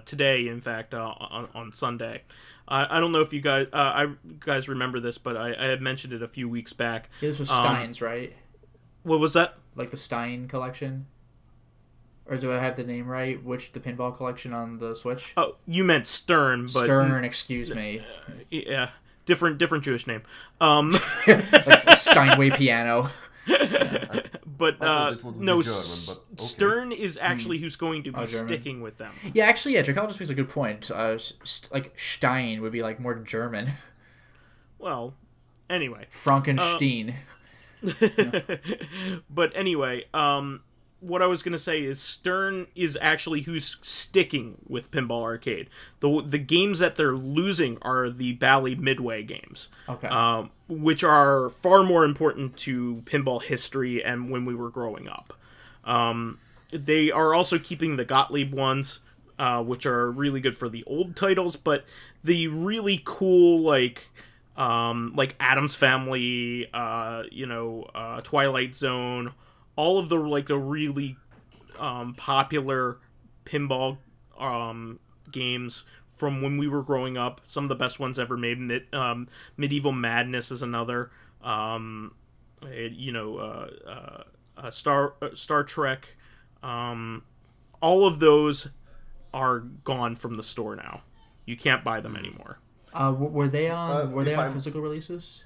today. In fact, on Sunday. I don't know if you guys remember this, but I had mentioned it a few weeks back. Yeah, this was Stein's, right? What was that? Like the Stein collection, or do I have the name right? The pinball collection on the Switch? Oh, you meant Stern, but Stern. Excuse me. Yeah. Different Jewish name. Like Steinway piano. But no, German, but okay. Stern is actually who's going to be sticking with them. Yeah, actually, yeah, Dracologist makes a good point. Like Stein would be like more German. Well, anyway. Frankenstein. But anyway, what I was going to say is Stern is actually who's sticking with Pinball Arcade. The games that they're losing are the Bally Midway games. Okay. Which are far more important to pinball history and when we were growing up. They are also keeping the Gottlieb ones, which are really good for the old titles, but the really cool, like Addams Family, Twilight Zone, all of the really popular pinball games from when we were growing up. Some of the best ones ever made. Medieval Madness is another. Star Trek. All of those are gone from the store now. You can't buy them anymore. Were they on physical releases?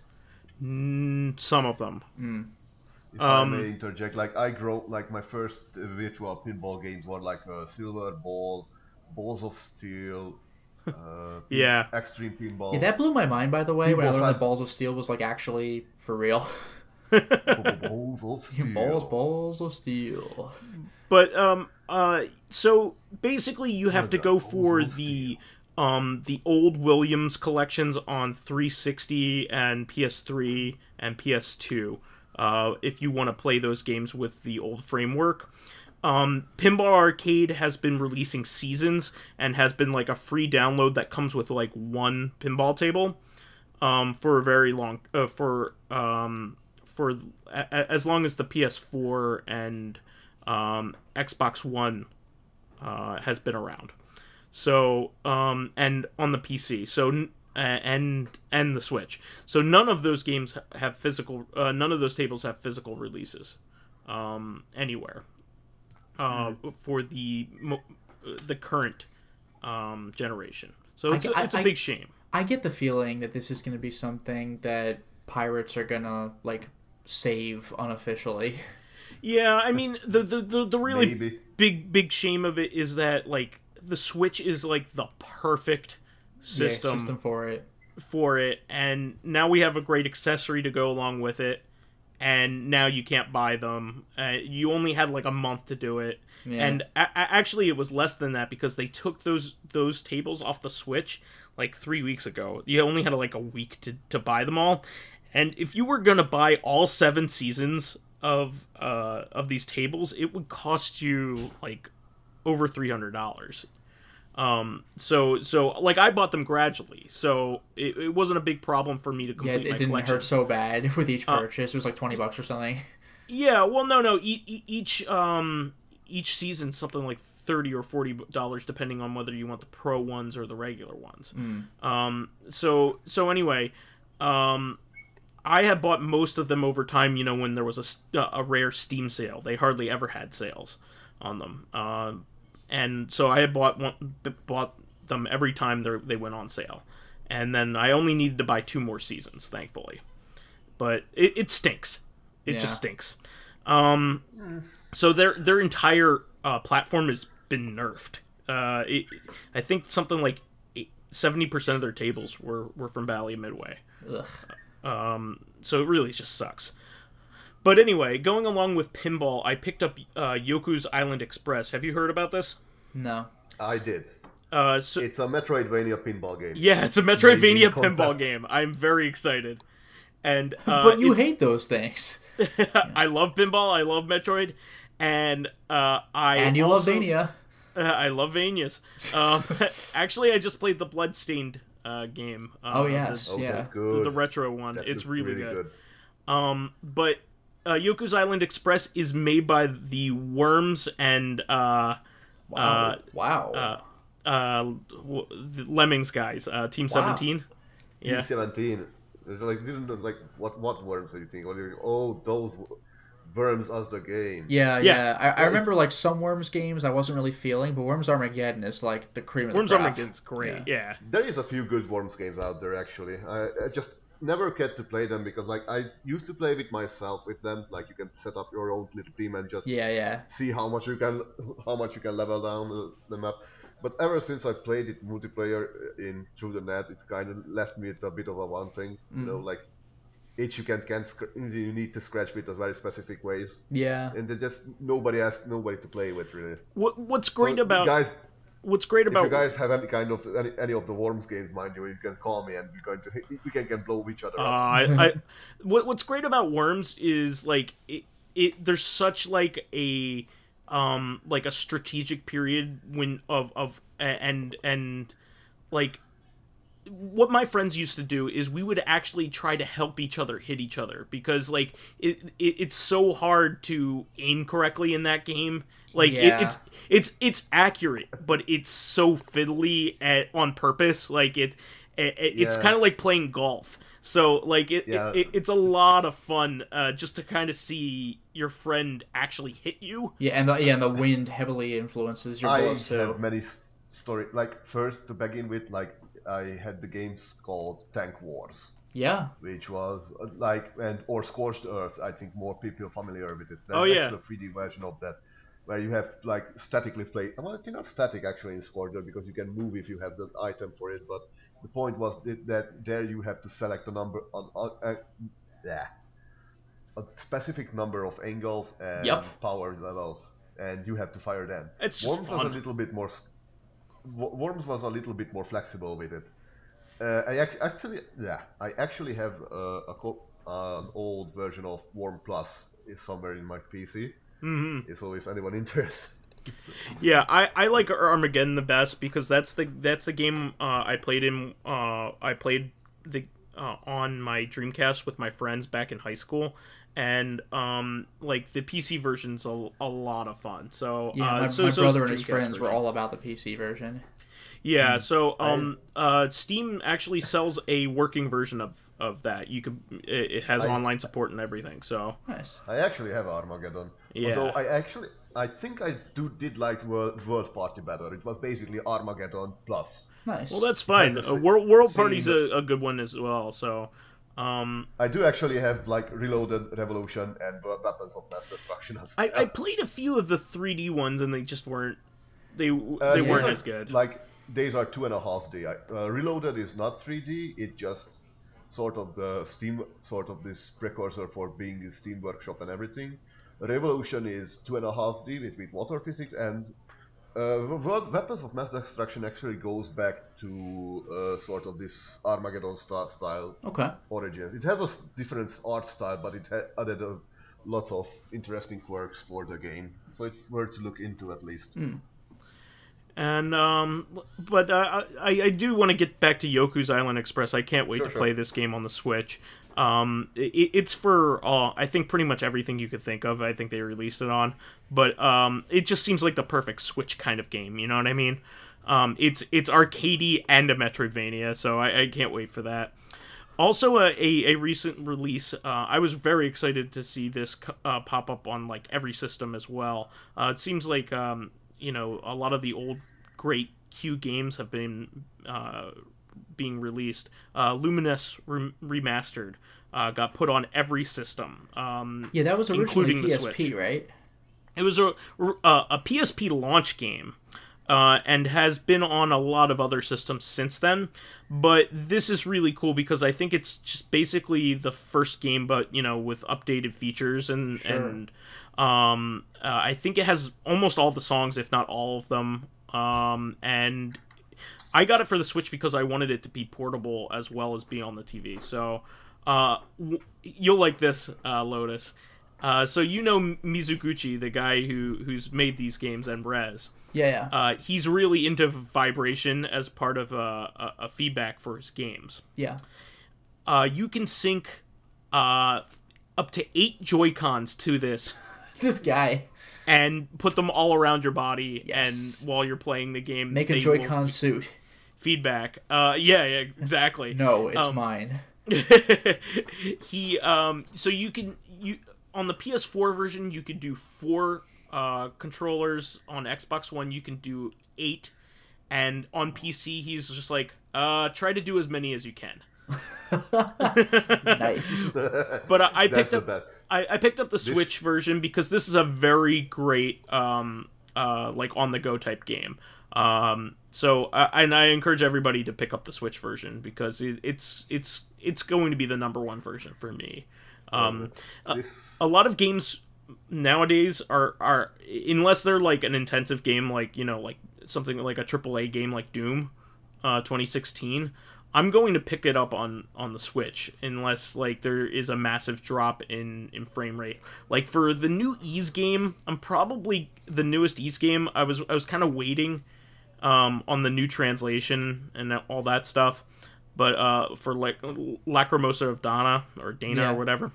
Some of them. If I may interject, my first virtual pinball games were like Silver Ball, Balls of Steel, yeah, Extreme Pinball. Yeah, that blew my mind, by the way, when I learned that Balls of Steel was like actually for real. Balls of Steel. Balls of Steel. But so basically, you have to go for the old Williams collections on 360 and PS3 and PS2. If you want to play those games with the old framework. Pinball Arcade has been releasing seasons and has been like a free download that comes with like one pinball table for a very long for as long as the PS4 and Xbox One has been around. So and on the PC. So and the Switch. So none of those games have physical. None of those tables have physical releases anywhere for the current generation. So it's a big shame. I get the feeling that this is going to be something that pirates are gonna like save unofficially. Yeah, I mean the really big shame of it is that like the Switch is like the perfect system for it, and now we have a great accessory to go along with it, and now you can't buy them. You only had like a month to do it, and actually it was less than that because they took those tables off the Switch like 3 weeks ago. You only had like a week to buy them all, and if you were gonna buy all 7 seasons of these tables, it would cost you like over $300. So like I bought them gradually, so it wasn't a big problem for me to complete my collection. It didn't hurt so bad with each purchase. It was like $20 or something. Yeah, well, no. Each season's something like $30 or $40, depending on whether you want the pro ones or the regular ones. So anyway, I had bought most of them over time. You know, when there was a rare Steam sale, they hardly ever had sales on them, and so I had bought them every time they went on sale, and then I only needed to buy 2 more seasons, thankfully. But it stinks. It just stinks. So their entire platform has been nerfed. I think something like 70% of their tables were from Bally Midway. Ugh. So it really just sucks. But anyway, going along with pinball, I picked up Yoku's Island Express. Have you heard about this? No. I did. So it's a Metroidvania pinball game. Yeah, it's a Metroidvania pinball game. I'm very excited. And but you hate those things. I love pinball. I love Metroid, and you love Vania. I love Vanias. Actually, I just played the Bloodstained game. Yes, that's good. The retro one. It's really good. But Yoku's Island Express is made by the Worms and the Lemmings guys, Team 17. Yeah. Team 17. What worms are you thinking? Those Worms as the game. Yeah. I remember like some Worms games I wasn't really feeling, but Worms Armageddon is like the cream of the crop. Worms Armageddon's great. Yeah. There is a few good Worms games out there actually. I just never get to play them because like I used to play with myself with them. Like you can set up your own little team and just see how much you can level down the map. But ever since I played it multiplayer through the net, it kind of left me with a bit of a wanting. You know, like each you you need to scratch with a very specific ways. Yeah. And just nobody to play with really. What's great about if you guys have any kind of any of the Worms games, mind you can call me and we can blow each other up. What's great about Worms is like there's such like a strategic period and like what my friends used to do is we would actually try to help each other hit each other because like it's so hard to aim correctly in that game. Like it's accurate, but it's so fiddly on purpose. Like it's kind of like playing golf. So like it's a lot of fun just to kind of see your friend actually hit you. Yeah, and the wind heavily influences your bullets too. I have many stories. Like first to begin with, like I had the games called Tank Wars. Yeah. Which was or Scorched Earth. I think more people are familiar with it. There's a 3D version of that, where you have like statically play. Well, it's not static actually in Scorched Earth because you can move if you have the item for it, but the point was that there you have to select a number a specific number of angles and power levels, and you have to fire them. It's just fun. Worms was a little bit more flexible with it. I actually have an old version of Worm Plus is somewhere in my PC. Mm-hmm. So if anyone interested. Yeah, I like Armageddon the best because that's the game I played in. I played on my Dreamcast with my friends back in high school, and like the PC version's a lot of fun. So my brother and his friends were all about the PC version. Yeah, so Steam actually sells a working version of that. It has online support and everything. So nice. I actually have Armageddon. Yeah. Although I think I did like World Party better. It was basically Armageddon plus. Nice. Well, that's fine. World Party's a good one as well. So. I do actually have like Reloaded, Revolution, and Weapons of Mass Destruction as well. I played a few of the 3D ones and they just weren't. They weren't as good. Like these are 2.5D. Reloaded is not 3D. It just sort of this precursor for being a Steam Workshop and everything. Revolution is 2.5D with water physics, and Weapons of Mass Destruction actually goes back to sort of this Armageddon style origins. It has a different art style, but it added a lot of interesting quirks for the game, so it's worth to look into at least. And but I do want to get back to Yoku's Island Express. I can't wait to play this game on the Switch. It's for I think pretty much everything you could think of. I think they released it on, but it just seems like the perfect Switch kind of game. You know what I mean? It's arcadey and a Metroidvania, so I can't wait for that. Also, a recent release. I was very excited to see this pop up on like every system as well. It seems like you know, a lot of the old great Q games have been being released. Luminous Remastered got put on every system. Yeah, that was originally including PSP, the Switch. right? It was a PSP launch game. And has been on a lot of other systems since then, but this is really cool because I think it's just basically the first game, but you know, with updated features and I think it has almost all the songs, if not all of them. And I got it for the Switch because I wanted it to be portable as well as be on the TV. So you'll like this, Lotus. So you know Mizuguchi, the guy who's made these games, and Rez. Yeah. He's really into vibration as part of a feedback for his games. Yeah. You can sync up to 8 Joy-Cons to this. This guy. And put them all around your body, yes. And while you're playing the game, make a Joy-Con suit. Feedback. Yeah, exactly. No, it's mine. So you on the PS4 version, you could do 4 controllers. On Xbox One, you can do 8, and on PC, he's just like, try to do as many as you can. Nice. But I picked up the Switch version because this is a very great like on the go type game. So and I encourage everybody to pick up the Switch version because it's going to be the #1 version for me. A lot of games nowadays are unless they're like an intensive game, like, you know, like something like a AAA game like Doom 2016, I'm going to pick it up on the Switch unless like there is a massive drop in frame rate. Like for the new Ys game, I'm probably the newest Ys game, I was kind of waiting on the new translation and all that stuff. But for like Lacrimosa of Dana or Dana or whatever,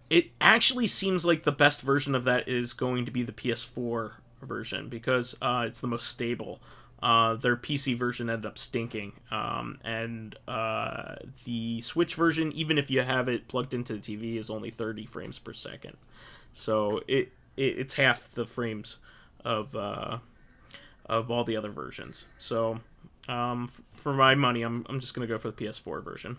it actually seems like the best version of that is going to be the PS4 version because it's the most stable. Their PC version ended up stinking, and the Switch version, even if you have it plugged into the TV, is only 30 frames per second. So it's half the frames of all the other versions. So for my money, I'm just gonna go for the PS4 version.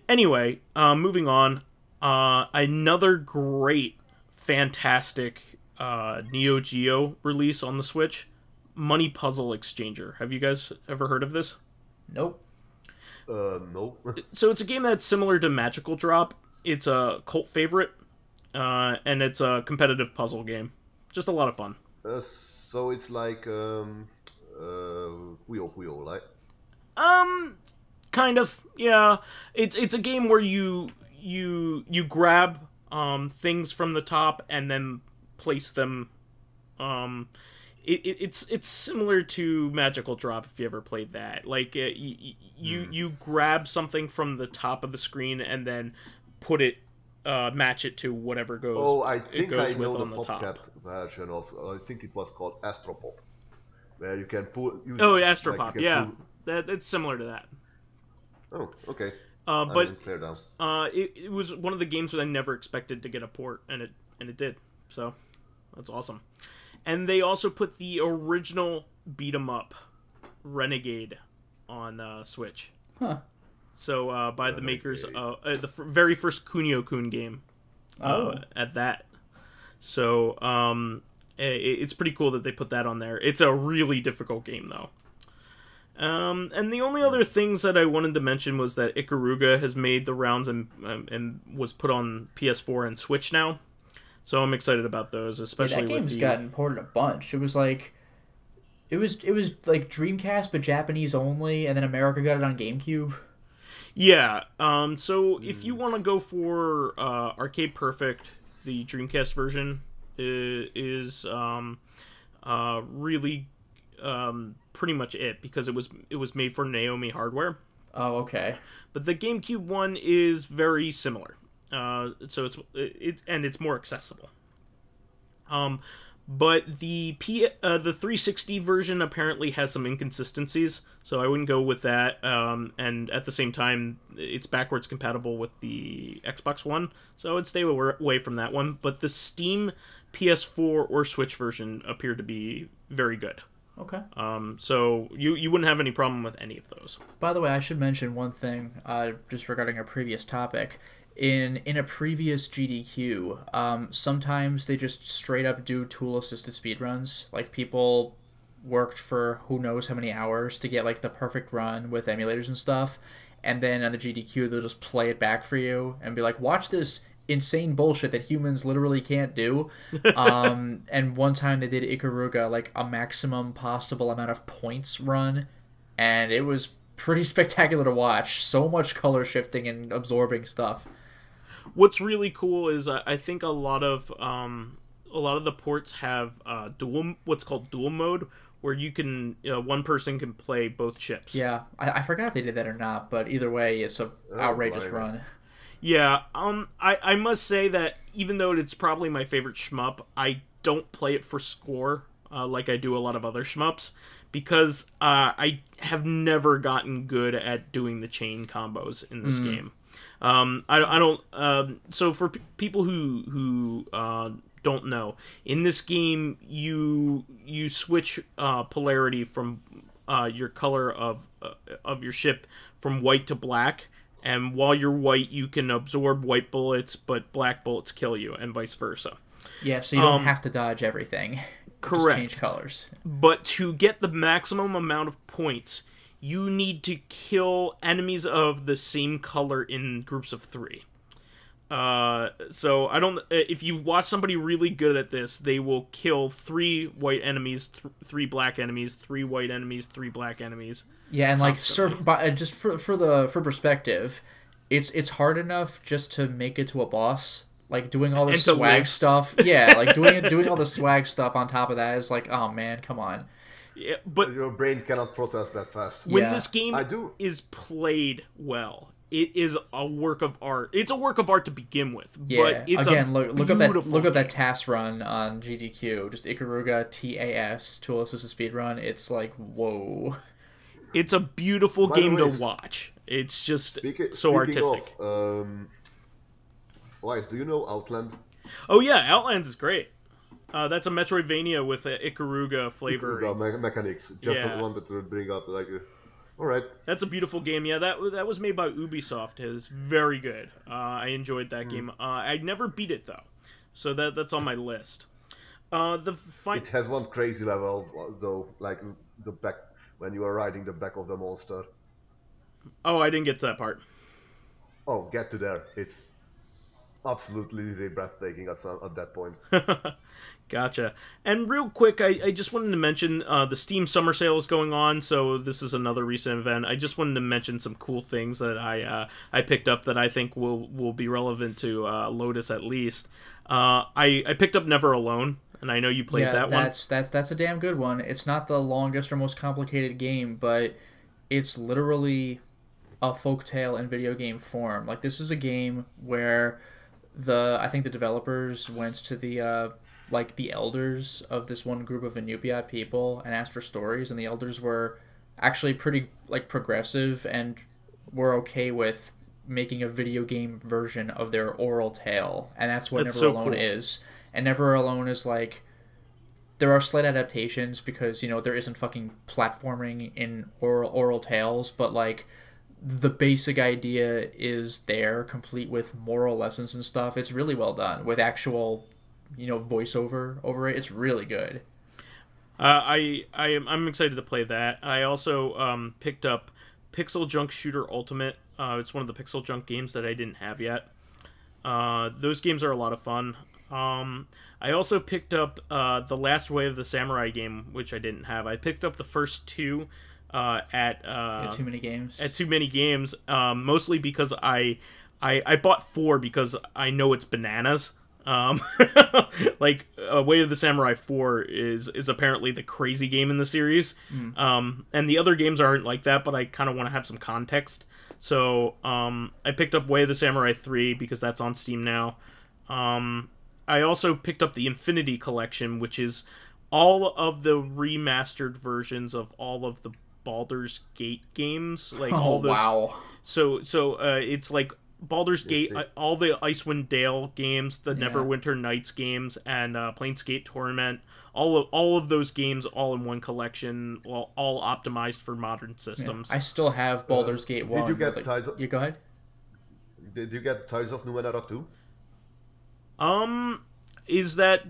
Anyway, moving on. Another great, fantastic Neo Geo release on the Switch, Money Puzzle Exchanger. Have you guys ever heard of this? Nope. Nope. So it's a game that's similar to Magical Drop. It's a cult favorite, and it's a competitive puzzle game. Just a lot of fun. So it's like Puyo Puyo, right? Kind of, yeah. It's a game where you grab things from the top and then place them. It's similar to Magical Drop if you ever played that. Like you grab something from the top of the screen and then put it match it to whatever goes. Oh, I think I know the top version of. I think it was called Astropop, where you can pull. Astropop, like yeah, it's similar to that. Oh, okay. But it was one of the games that I never expected to get a port, and it did. So that's awesome. And they also put the original beat 'em up Renegade on Switch. Huh. So by the makers of the very first Kunio-kun game. At that. So it's pretty cool that they put that on there. It's a really difficult game though. And the only other things that I wanted to mention was that Ikaruga has made the rounds and was put on PS4 and Switch now. So I'm excited about those, especially that game's gotten ported a bunch. It was like Dreamcast but Japanese only, and then America got it on GameCube. Yeah. So if you want to go for Arcade Perfect, the Dreamcast version is really pretty much it, because it was made for Naomi hardware. Oh, okay. But the GameCube one is very similar. So it's more accessible. But the 360 version apparently has some inconsistencies, so I wouldn't go with that. And at the same time, it's backwards compatible with the Xbox One, so I would stay away from that one. But the Steam, PS4, or Switch version appeared to be very good. Okay. So you wouldn't have any problem with any of those. By the way, I should mention one thing, just regarding a previous topic. In a previous GDQ, sometimes they just straight up do tool-assisted speedruns. Like, people worked for who knows how many hours to get, like, the perfect run with emulators and stuff, and then on the GDQ, they'll just play it back for you and be like, watch this insane bullshit that humans literally can't do. And one time they did Ikaruga, like, a maximum possible amount of points run, and it was pretty spectacular to watch. So much color shifting and absorbing stuff. What's really cool is I think a lot of the ports have what's called dual mode, where you can one person can play both ships. Yeah, I forgot if they did that or not, but either way, it's a outrageous run. Yeah, I must say that even though it's probably my favorite shmup, I don't play it for score like I do a lot of other shmups, because I have never gotten good at doing the chain combos in this game. I don't. So for people who don't know, in this game you switch polarity from your color of your ship from white to black, and while you're white, you can absorb white bullets, but black bullets kill you, and vice versa. Yeah, so you don't have to dodge everything. Correct. Just change colors. But to get the maximum amount of points, you need to kill enemies of the same color in groups of 3. So I don't. If you watch somebody really good at this, they will kill 3 white enemies, 3 black enemies, 3 white enemies, 3 black enemies. Yeah, and like just for perspective, it's hard enough just to make it to a boss. Like, doing all this swag stuff. Yeah, like doing all the swag stuff on top of that is like, oh man, come on. Yeah, but your brain cannot process that fast. When this game is played well, it is a work of art. It's a work of art to begin with. Yeah. But it's again, look at that task run on GDQ. Just Ikaruga TAS, tool assisted speedrun. It's like, whoa. It's a beautiful game to watch. It's just so artistic. Wise, do you know Outland? Oh yeah, Outlands is great. That's a Metroidvania with Ikaruga flavor. Ikaruga mechanics. Just wanted to bring up, like, all right. That's a beautiful game. Yeah, that was made by Ubisoft. It is very good. I enjoyed that game. I never beat it though, so that's on my list. It has one crazy level though, like the back when you are riding the back of the monster. Oh, I didn't get to that part. Oh, get to there. It's absolutely breathtaking at that point. Gotcha. And real quick, I just wanted to mention the Steam Summer Sale is going on, so this is another recent event. I just wanted to mention some cool things that I picked up that I think will be relevant to Lotus at least. I picked up Never Alone, and I know you played that one. That's a damn good one. It's not the longest or most complicated game, but it's literally a folktale in video game form. Like, this is a game where I think the developers went to the elders of this one group of Inupiat people and asked for stories, and the elders were actually pretty progressive and were okay with making a video game version of their oral tale, and that's what Never Alone is. And Never Alone is like, there are slight adaptations because there isn't fucking platforming in oral tales, but like, the basic idea is there, complete with moral lessons and stuff. It's really well done with voiceover over it. It's really good. I'm excited to play that. I also picked up Pixel Junk Shooter Ultimate. It's one of the Pixel Junk games that I didn't have yet. Those games are a lot of fun. I also picked up The Last Way of the Samurai game, which I didn't have. I picked up the first 2 at Too Many Games. At Too Many Games, mostly because I bought 4 because I know it's bananas. Like Way of the Samurai 4 is apparently the crazy game in the series. And the other games aren't like that, but I kind of want to have some context. So I picked up Way of the Samurai 3 because that's on Steam now. I also picked up the Infinity Collection, which is all of the remastered versions of all of the Baldur's Gate games. Like all those. Wow. So it's like Baldur's Gate, all the Icewind Dale games, the Neverwinter Nights games, and Planescape Torment. All of those games all in one collection, all optimized for modern systems. I still have Baldur's Gate 1. Did you get Tides of... You go ahead. Did you get Tides of Numenera too? Is that...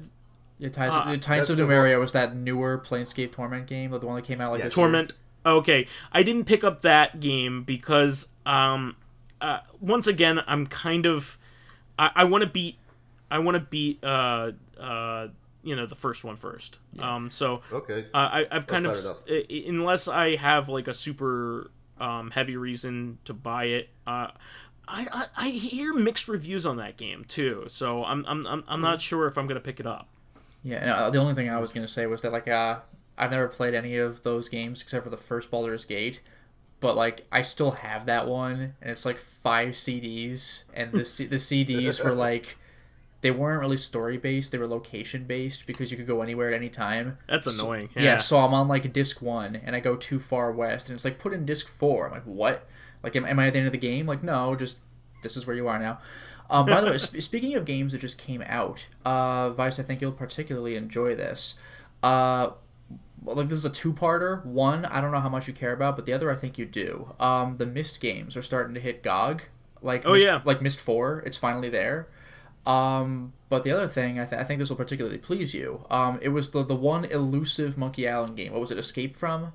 Yeah, Tides of Numenera was that newer Planescape Torment game, the one that came out like this Torment. year. Okay, I didn't pick up that game because once again I'm kind of I want to beat the first one first. Yeah. So okay. I've kind of unless I have like a super heavy reason to buy it. I hear mixed reviews on that game too, so I'm not sure if I'm gonna pick it up. Yeah, the only thing I was gonna say was that like I've never played any of those games except for the first Baldur's Gate, but like I still have that one, and it's like 5 CDs, and the CDs were like they weren't really story based; they were location based because you could go anywhere at any time. That's annoying. Yeah, so I'm on like disc 1, and I go too far west, and it's like put in disc 4. I'm like, what? Like, am I at the end of the game? Like, no, just this is where you are now. By the way, speaking of games that just came out, Vice, I think you'll particularly enjoy this. Like, this is a 2-parter. One, I don't know how much you care about, but the other I think you do. The Myst games are starting to hit GOG. Like, like Myst 4, it's finally there. But the other thing, I think this will particularly please you. It was the one elusive Monkey Island game. What was it, Escape From?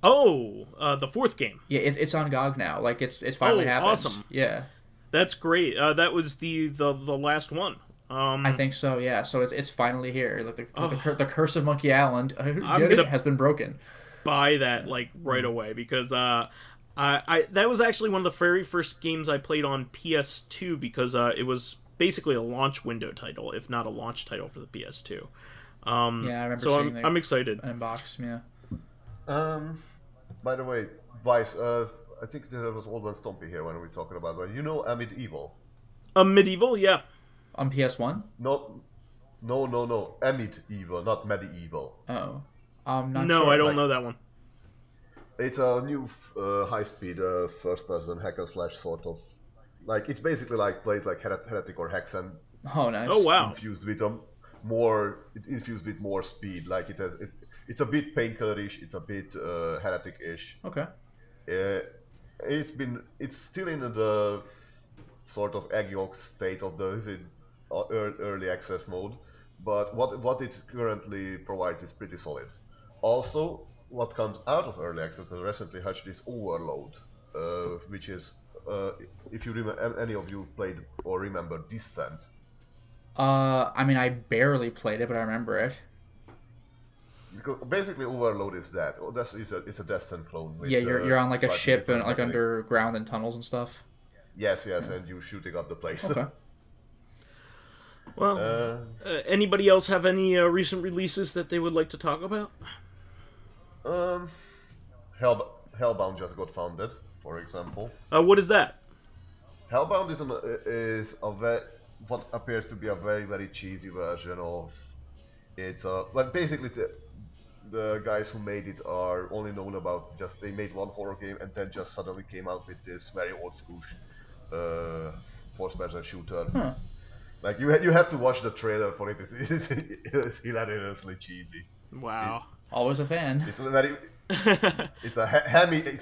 Oh, the 4th game. Yeah, it's on GOG now. Like, it's finally happened. Awesome. Yeah. That's great. That was the last one. I think so, yeah. So it's finally here. Like the curse of Monkey Island has been broken. Buy that like right away because I that was actually one of the very first games I played on PS2 because it was basically a launch window title, if not a launch title for the PS2. Yeah, I remember. So seeing I'm excited. Unbox, yeah. By the way, Vice, I think there was Old Man Stompy here when we were talking about that. You know Medieval? Medieval, yeah. On PS1? No. Medieval, not Medieval. Oh. I'm not no, sure. I don't know that one. It's a new high-speed first-person hack and slash sort of. Like, it's basically like plays like Heretic or Hexen. Oh, nice. Oh, wow. Infused with more speed. Like it's a bit painkiller-ish. It's a bit Heretic-ish. Okay. It's still in the sort of egg yolk state of the early access mode, but what it currently provides is pretty solid. Also, what comes out of early access and recently hatched is Overload, which is if you remember, any of you played or remember Descent. I mean, I barely played it, but I remember it. Because basically, Overload is that. It's a Descent clone. With, yeah, you're on like a ship and like underground in tunnels and stuff. Yes, and you're shooting up the place. Okay. Well, anybody else have any recent releases that they would like to talk about? Hellbound just got founded, for example. What is that? Hellbound is what appears to be a very, very cheesy version of it's but basically the guys who made it are only known about they made one horror game and then just suddenly came out with this very old school first-person shooter. Huh. Like you have to watch the trailer for it. It's hilariously cheesy. Wow. Always a fan. It's a very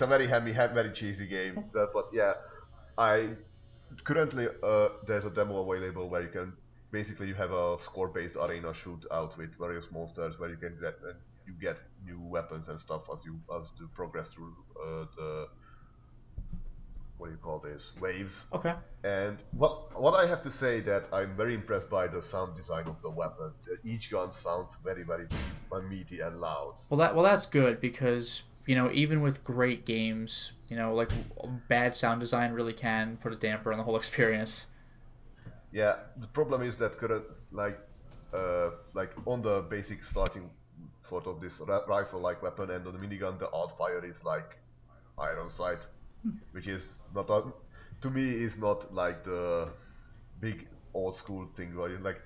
very hammy, very cheesy game. But yeah, currently there's a demo available where you have a score-based arena shootout with various monsters where you get new weapons and stuff as you progress through the what do you call this, waves. Okay. And what I have to say that I'm very impressed by the sound design of the weapons. Each gun sounds very, very meaty and loud. Well, that's good because even with great games, like bad sound design really can put a damper on the whole experience. Yeah, the problem is that current like on the basic starting sort of this rifle-like weapon and on the minigun, the alt fire is like iron sight, which is not to me is not like the big old school thing. Where you, like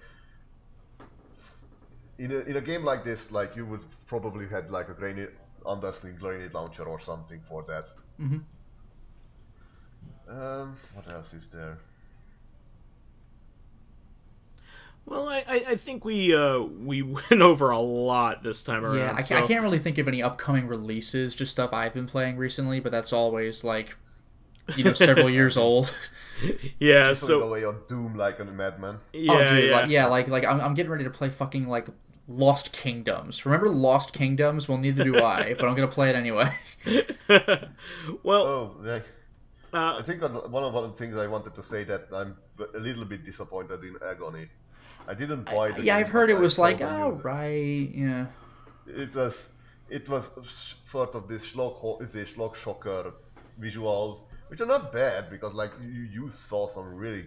in a game like this, like you would probably had like a grenade undersling grenade launcher or something for that. Mm-hmm. What else is there? Well, I think we went over a lot this time around. Yeah, I can't really think of any upcoming releases, just stuff I've been playing recently, but that's always like, you know, several years old. Yeah, so away on Doom like a madman. Yeah, oh, dude, like I'm getting ready to play fucking like Lost Kingdoms. Remember Lost Kingdoms? Well, neither do I, but I'm gonna play it anyway. Well, oh, yeah. I think one of the things I wanted to say that I'm a little bit disappointed in Agony. I didn't buy the game. I've heard it was like, oh, right, yeah. It was sort of this schlock shocker visuals, which are not bad because like you saw some really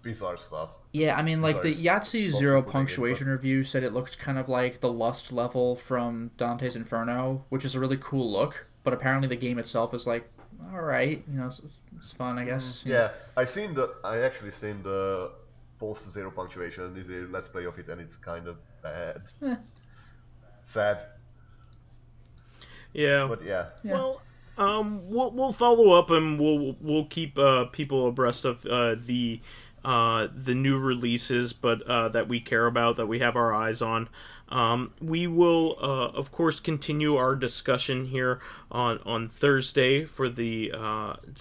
bizarre stuff. Yeah, I mean, like the Yahtzee Zero Punctuation review said it looked kind of like the Lust level from Dante's Inferno, which is a really cool look. But apparently the game itself is like, all right, you know, it's fun, I guess. Yeah, I actually seen the post Zero Punctuation is a let's play of it, and it's kind of bad. Sad. Yeah. But yeah. Well, we'll follow up and we'll keep people abreast of the new releases, but that we care about, that we have our eyes on. We will, of course, continue our discussion here on Thursday for the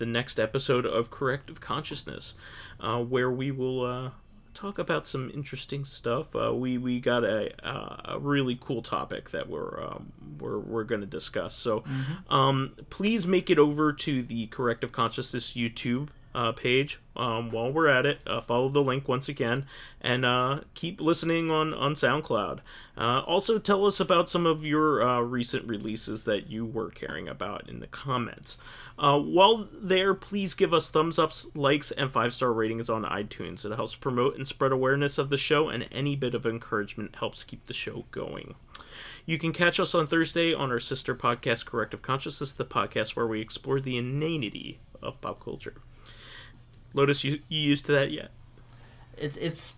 next episode of Corrective Consciousness, where we will talk about some interesting stuff. We got a really cool topic that we're going to discuss. So, please make it over to the Corrective Consciousness YouTube page while we're at it. Follow the link once again, and keep listening on SoundCloud. Also, tell us about some of your recent releases that you were caring about in the comments. While there, please give us thumbs ups, likes, and 5-star ratings on iTunes. It helps promote and spread awareness of the show, and any bit of encouragement helps keep the show going. You can catch us on Thursday on our sister podcast, Corrective Consciousness, the podcast where we explore the inanity of pop culture. Lotus, you used to that yet? It's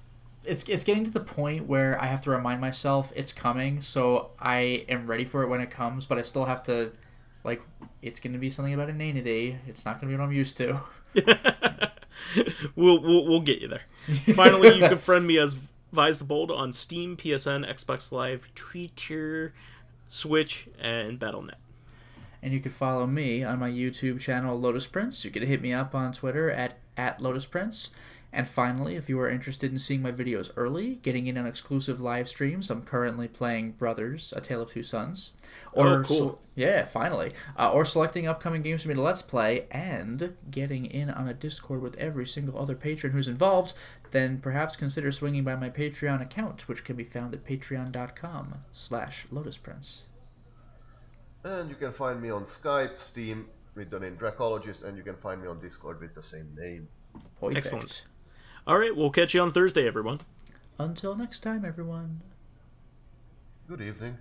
getting to the point where I have to remind myself it's coming, so I am ready for it when it comes, but I still have to, like, it's going to be something about inanity. It's not going to be what I'm used to. We'll get you there. Finally, you can friend me as vysethebold on Steam, PSN, Xbox Live, Twitcher, Switch, and Battle.net. And you can follow me on my YouTube channel, Lotus Prince. You can hit me up on Twitter at Lotus Prince. And finally, if you are interested in seeing my videos early, getting in on exclusive live streams, I'm currently playing Brothers, A Tale of Two Sons. Or, cool. Finally. Or selecting upcoming games for me to Let's Play, and getting in on a Discord with every single other patron who's involved, then perhaps consider swinging by my Patreon account, which can be found at patreon.com/LotusPrince. And you can find me on Skype, Steam with the name Dracologist, and you can find me on Discord with the same name. Perfect. Excellent. All right, we'll catch you on Thursday, everyone. Until next time, everyone. Good evening.